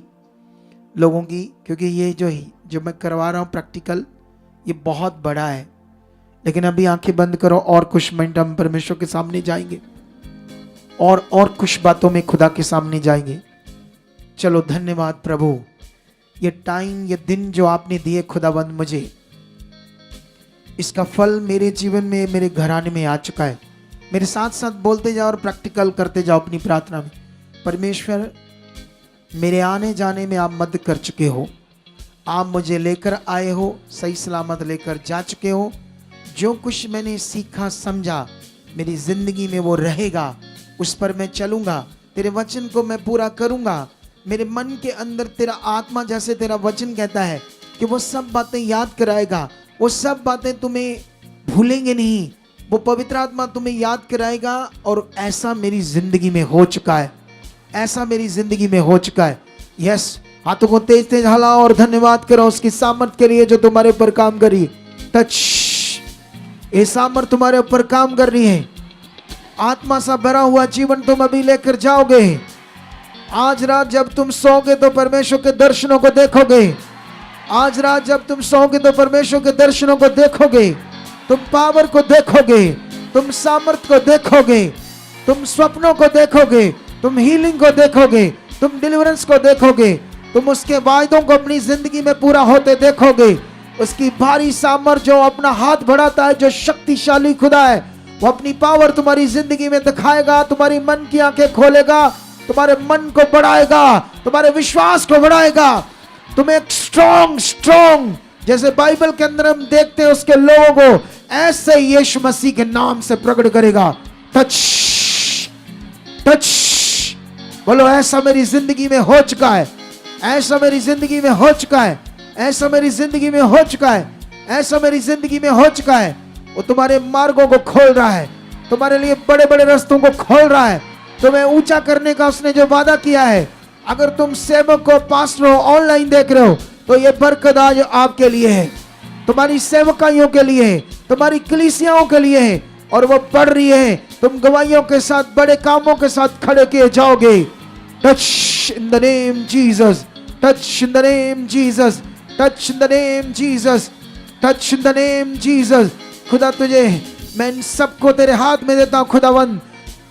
लोगों की, क्योंकि ये जो मैं करवा रहा हूं प्रैक्टिकल, ये बहुत बड़ा है। लेकिन अभी आंखें बंद करो, और कुछ मिनट हम परमेश्वर के सामने जाएंगे, और कुछ बातों में खुदा के सामने जाएंगे। चलो, धन्यवाद प्रभु, ये टाइम, ये दिन जो आपने दिए खुदाबंद मुझे, इसका फल मेरे जीवन में, मेरे घराने में आ चुका है। मेरे साथ साथ बोलते जाओ और प्रैक्टिकल करते जाओ अपनी प्रार्थना में। परमेश्वर, मेरे आने जाने में आप मदद कर चुके हो, आप मुझे लेकर आए हो, सही सलामत लेकर जा चुके हो। जो कुछ मैंने सीखा समझा मेरी जिंदगी में वो रहेगा, उस पर मैं चलूंगा, तेरे वचन को मैं पूरा करूंगा। मेरे मन के अंदर तेरा आत्मा, जैसे तेरा वचन कहता है कि वो सब बातें याद कराएगा, वो सब बातें तुम्हें भूलेंगे नहीं, वो पवित्र आत्मा तुम्हें याद कराएगा। और ऐसा मेरी जिंदगी में हो चुका है, ऐसा मेरी जिंदगी में हो चुका है। यस, हाथों को तेज तेज हिलाओ और धन्यवाद करो उसकी सामर्थ के लिए जो तुम्हारे ऊपर काम कर रही है। टच, ये सामर्थ तुम्हारे ऊपर काम कर रही है। आत्मा सा भरा हुआ जीवन तुम अभी लेकर जाओगे। आज रात जब तुम सोओगे तो परमेश्वर के दर्शनों को देखोगे। आज रात जब तुम सोओगे तो परमेश्वर के दर्शनों को देखोगे। तुम पावर को देखोगे, तुम सामर्थ को देखोगे, तुम स्वप्नों को देखोगे, तुम हीलिंग को देखोगे, तुम डिलीवरेंस को देखोगे, तुम उसके वायदों को अपनी जिंदगी में पूरा होते देखोगे। उसकी भारी सामर्थ जो अपना हाथ बढ़ाता है, जो शक्तिशाली खुदा है, वो अपनी पावर तुम्हारी जिंदगी में दिखाएगा, तुम्हारी मन की आंखें खोलेगा, तुम्हारे मन को बढ़ाएगा, तुम्हारे विश्वास को बढ़ाएगा, तुम्हें एक स्ट्रॉन्ग, जैसे बाइबल के अंदर हम देखते हैं उसके लोगों को, ऐसे यीशु मसीह के नाम से प्रकट करेगा। टच, बोलो, ऐसा मेरी जिंदगी में हो चुका है, ऐसा मेरी जिंदगी में हो चुका है, ऐसा मेरी जिंदगी में हो चुका है, ऐसा मेरी जिंदगी में हो चुका है। वो तुम्हारे मार्गों को खोल रहा है, तुम्हारे लिए बड़े बड़े रास्तों को खोल रहा है, तुम्हें ऊंचा करने का उसने जो वादा किया है। अगर तुम सेवक हो, पास्टर हो, ऑनलाइन देख रहे हो, तो ये बरकत आज आपके लिए है, तुम्हारी सेवकाइयों के लिए है, तुम्हारी कलीसियाओं के लिए है, और वो बढ़ रही है। तुम गवाहियों के साथ, बड़े कामों के साथ खड़े किए जाओगे। Touch in the name Jesus, touch in the name Jesus, touch in the name Jesus, touch in the name Jesus. खुदा, तुझे मैं इन सबको तेरे हाथ में देता हूं।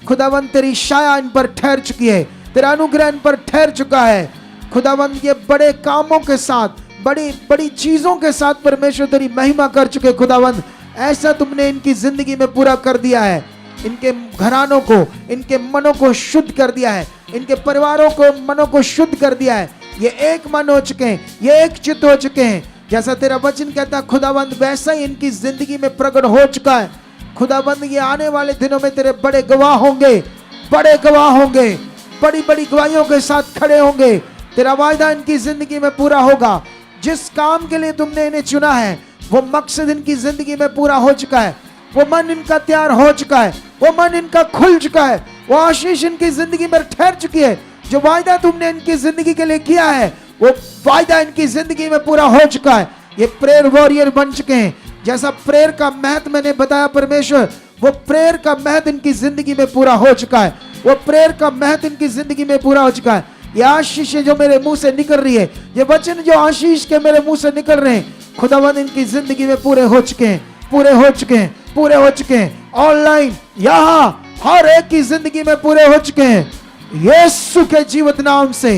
खुदावंद तेरी छाया इन पर ठहर चुकी है, तेरा अनुग्रह इन पर ठहर चुका है। खुदावंद, ये बड़े कामों के साथ, बड़ी बड़ी चीजों के साथ परमेश्वर तेरी महिमा कर चुके। खुदावंद, ऐसा तुमने इनकी जिंदगी में पूरा कर दिया है, इनके घरानों को, इनके मनों को शुद्ध कर दिया है, इनके परिवारों को, मनों को शुद्ध कर दिया है। ये एक मन हो चुके हैं, ये एक चित्त हो चुके हैं, जैसा तेरा वचन कहता है खुदावंद, वैसा ही इनकी जिंदगी में प्रकट हो चुका है। खुदावंद, ये आने वाले दिनों में तेरे बड़े गवाह होंगे, बड़े गवाह होंगे, बड़ी बड़ी गवाहियों के साथ खड़े होंगे। तेरा वायदा इनकी जिंदगी में पूरा होगा। जिस काम के लिए तुमने इन्हें चुना है, वो मकसद इनकी जिंदगी में पूरा हो चुका है। वो मन इनका तैयार हो चुका है, वो मन इनका खुल चुका है, वो आशीष इनकी जिंदगी में ठहर चुकी है। जो वायदा तुमने इनकी जिंदगी के लिए किया है, वो वायदा इनकी जिंदगी में पूरा हो चुका है। ये प्रेयर वॉरियर बन चुके हैं। जैसा प्रेयर का महत्व मैंने बताया परमेश्वर, वो प्रेयर का महत्व इनकी जिंदगी में पूरा हो चुका है। वो प्रेयर का महत्व इनकी जिंदगी में पूरा हो चुका है। ये आशीष जो मेरे मुंह से निकल रही है, ये वचन जो आशीष के मेरे मुंह से निकल रहे हैं, खुदावंद इनकी जिंदगी में पूरे हो चुके हैं, पूरे हो चुके हैं, पूरे हो चुके हैं। ऑनलाइन, यहाँ हर एक की जिंदगी में पूरे हो चुके हैं। यीशु के जीवित नाम से,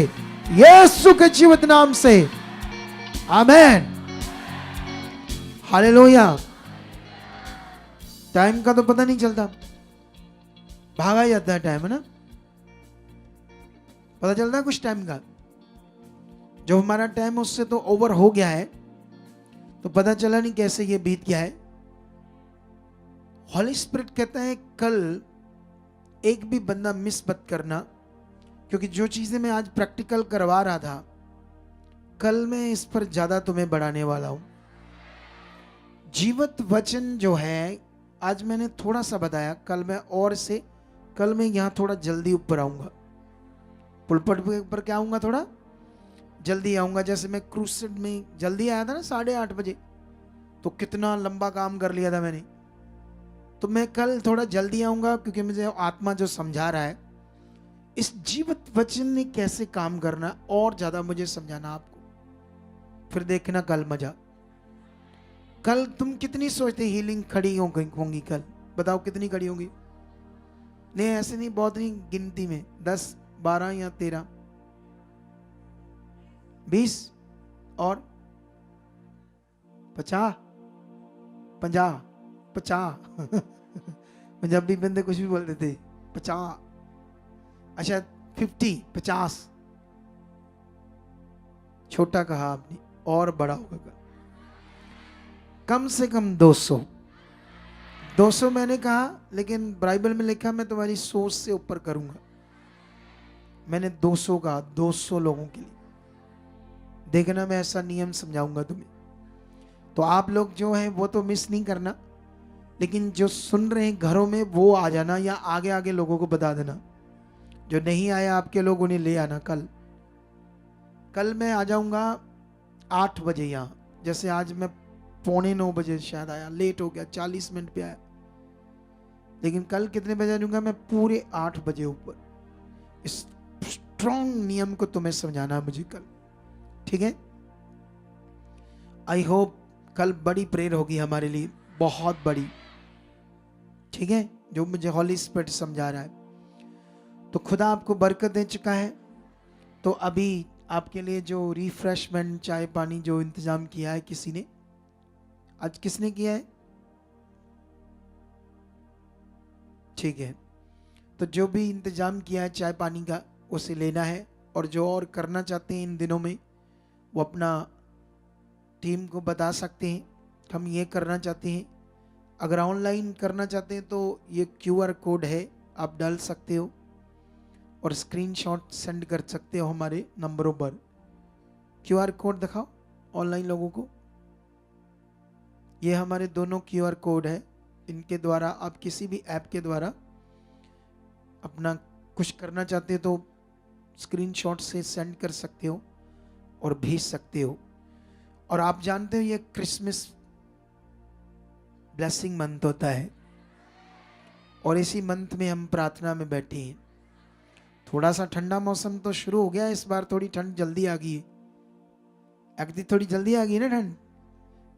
यीशु के जीवित नाम से। आमेन, हालेलुया। टाइम का तो पता नहीं चलता, भागा जाता है टाइम, है ना? पता चलता है कुछ टाइम का? जो हमारा टाइम उससे तो ओवर हो गया है, तो पता चला नहीं कैसे ये बीत गया है। हॉली स्पिरिट कहता है कल एक भी बंदा मिस मत करना, क्योंकि जो चीजें मैं आज प्रैक्टिकल करवा रहा था, कल मैं इस पर ज्यादा तुम्हें बढ़ाने वाला हूं। जीवित वचन जो है आज मैंने थोड़ा सा बताया, कल मैं यहां थोड़ा जल्दी ऊपर आऊंगा, पुलपट के ऊपर क्या आऊंगा, थोड़ा जल्दी आऊंगा। जैसे मैं क्रूसेड में जल्दी आया था ना 8:30 बजे, तो कितना लंबा काम कर लिया था मैंने। तो मैं कल थोड़ा जल्दी आऊंगा, क्योंकि मुझे आत्मा जो समझा रहा है इस जीवित वचन ने कैसे काम करना, और ज्यादा मुझे समझाना आपको। फिर देखना कल मजा। कल तुम कितनी सोचते हीलिंग खड़ी होंगी कल? बताओ कितनी खड़ी होंगी? नहीं ऐसे नहीं, बहुत नहीं, गिनती में 10, 12 या 13, 20 और 50, 50, 50 पंजाबी बंदे कुछ भी बोल देते, 50, अच्छा 50, 50। छोटा कहा आपने, और बड़ा होगा कम से कम 200। 200 मैंने कहा, लेकिन बाइबल में लिखा मैं तुम्हारी सोच से ऊपर करूंगा। मैंने 200 कहा, 200 लोगों के लिए। देखना मैं ऐसा नियम समझाऊंगा तुम्हें। तो आप लोग जो हैं वो तो मिस नहीं करना, लेकिन जो सुन रहे हैं घरों में वो आ जाना, या आगे आगे लोगों को बता देना। जो नहीं आए आपके लोग उन्हें ले आना। कल मैं आ जाऊंगा 8 बजे यहाँ। जैसे आज मैं 8:45 बजे शायद आया, लेट हो गया, 40 मिनट पे आया। लेकिन कल कितने बजे आ जाऊंगा मैं? पूरे 8 बजे ऊपर। इस स्ट्रॉन्ग नियम को तुम्हें समझाना है मुझे कल, ठीक है? आई होप कल बड़ी प्रेयर होगी हमारे लिए, बहुत बड़ी, ठीक है? जो मुझे हॉली स्पिरिट समझा रहा है। तो खुदा आपको बरकत दे चुका है। तो अभी आपके लिए जो रिफ्रेशमेंट, चाय पानी जो इंतजाम किया है किसी ने, आज किसने किया है? ठीक है, तो जो भी इंतजाम किया है चाय पानी का, उसे लेना है। और जो और करना चाहते हैं इन दिनों में, वो अपना टीम को बता सकते हैं, हम ये करना चाहते हैं। अगर ऑनलाइन करना चाहते हैं तो ये QR कोड है, आप डाल सकते हो और स्क्रीनशॉट सेंड कर सकते हो हमारे नंबरों पर। QR कोड दिखाओ ऑनलाइन लोगों को। ये हमारे दोनों QR कोड है, इनके द्वारा आप किसी भी ऐप के द्वारा अपना कुछ करना चाहते हो तो स्क्रीनशॉट से सेंड कर सकते हो और भेज सकते हो। और आप जानते हो ये क्रिसमस ब्लेसिंग मंथ होता है, और इसी मंथ में हम प्रार्थना में बैठे हैं। थोड़ा सा ठंडा मौसम तो शुरू हो गया, इस बार थोड़ी ठंड जल्दी आ गई है। अगली थोड़ी जल्दी आ गई ना ठंड।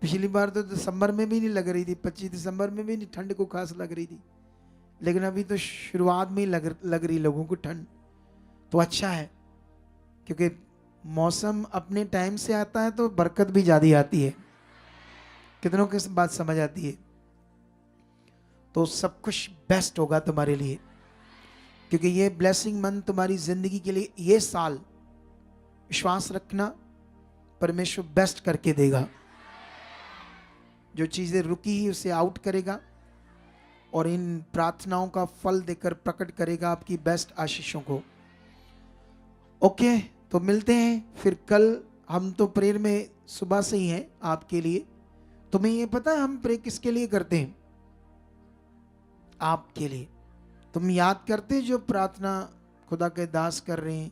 पिछली बार तो दिसंबर में भी नहीं लग रही थी, 25 दिसंबर में भी नहीं ठंड को खास लग रही थी, लेकिन अभी तो शुरुआत में ही लग रही लोगों को ठंड। तो अच्छा है, क्योंकि मौसम अपने टाइम से आता है तो बरकत भी ज़्यादा आती है। कितनों की बात समझ आती है? तो सब कुछ बेस्ट होगा तुम्हारे लिए, क्योंकि ये ब्लेसिंग मंथ तुम्हारी जिंदगी के लिए, ये साल विश्वास रखना परमेश्वर बेस्ट करके देगा। जो चीजें रुकी ही उसे आउट करेगा, और इन प्रार्थनाओं का फल देकर प्रकट करेगा आपकी बेस्ट आशीषों को। ओके, तो मिलते हैं फिर कल। हम तो प्रेयर में सुबह से ही हैं आपके लिए। तुम्हें ये पता है हम प्रे किसके लिए करते हैं? आपके लिए। तुम याद करते जो प्रार्थना खुदा के दास कर रहे हैं,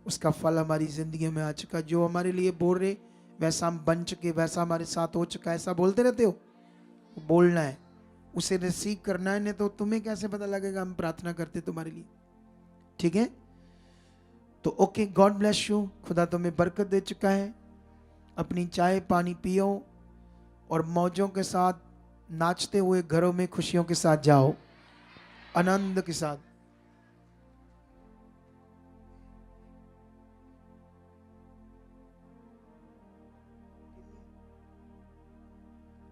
उसका फल हमारी जिंदगी में आ चुका। जो हमारे लिए बोल रहे वैसा हम बन चुके, वैसा हमारे साथ हो चुका। ऐसा बोलते रहते हो, बोलना है, उसे रिसीव करना है। नहीं तो तुम्हें कैसे पता लगेगा हम प्रार्थना करते तुम्हारे लिए? ठीक है, तो ओके, गॉड ब्लेस यू। खुदा तुम्हें बरकत दे चुका है। अपनी चाय पानी पियो और मौजों के साथ नाचते हुए घरों में खुशियों के साथ जाओ, आनंद के साथ।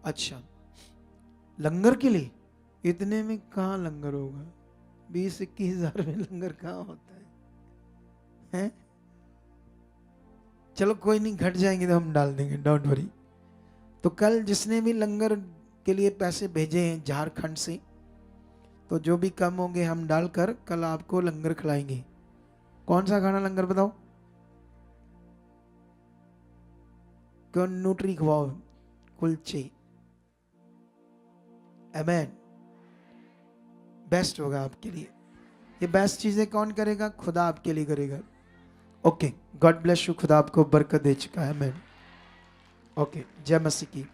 अच्छा, लंगर के लिए? इतने में कहाँ लंगर होगा? 20-21 हजार में लंगर कहाँ होता है? हैं? चलो कोई नहीं, घट जाएंगे तो हम डाल देंगे, डोंट वरी। तो कल जिसने भी लंगर के लिए पैसे भेजे हैं झारखंड से, तो जो भी कम होंगे हम डालकर कल आपको लंगर खिलाएंगे। कौन सा खाना लंगर बताओ? कौन? न्यूट्री खवाओ, कुलचे। आमेन। बेस्ट होगा आपके लिए। ये बेस्ट चीजें कौन करेगा? खुदा आपके लिए करेगा। Okay, God bless you. खुदा आपको बरकत दे चुका है। आमेन। ओके, जय मसीह की।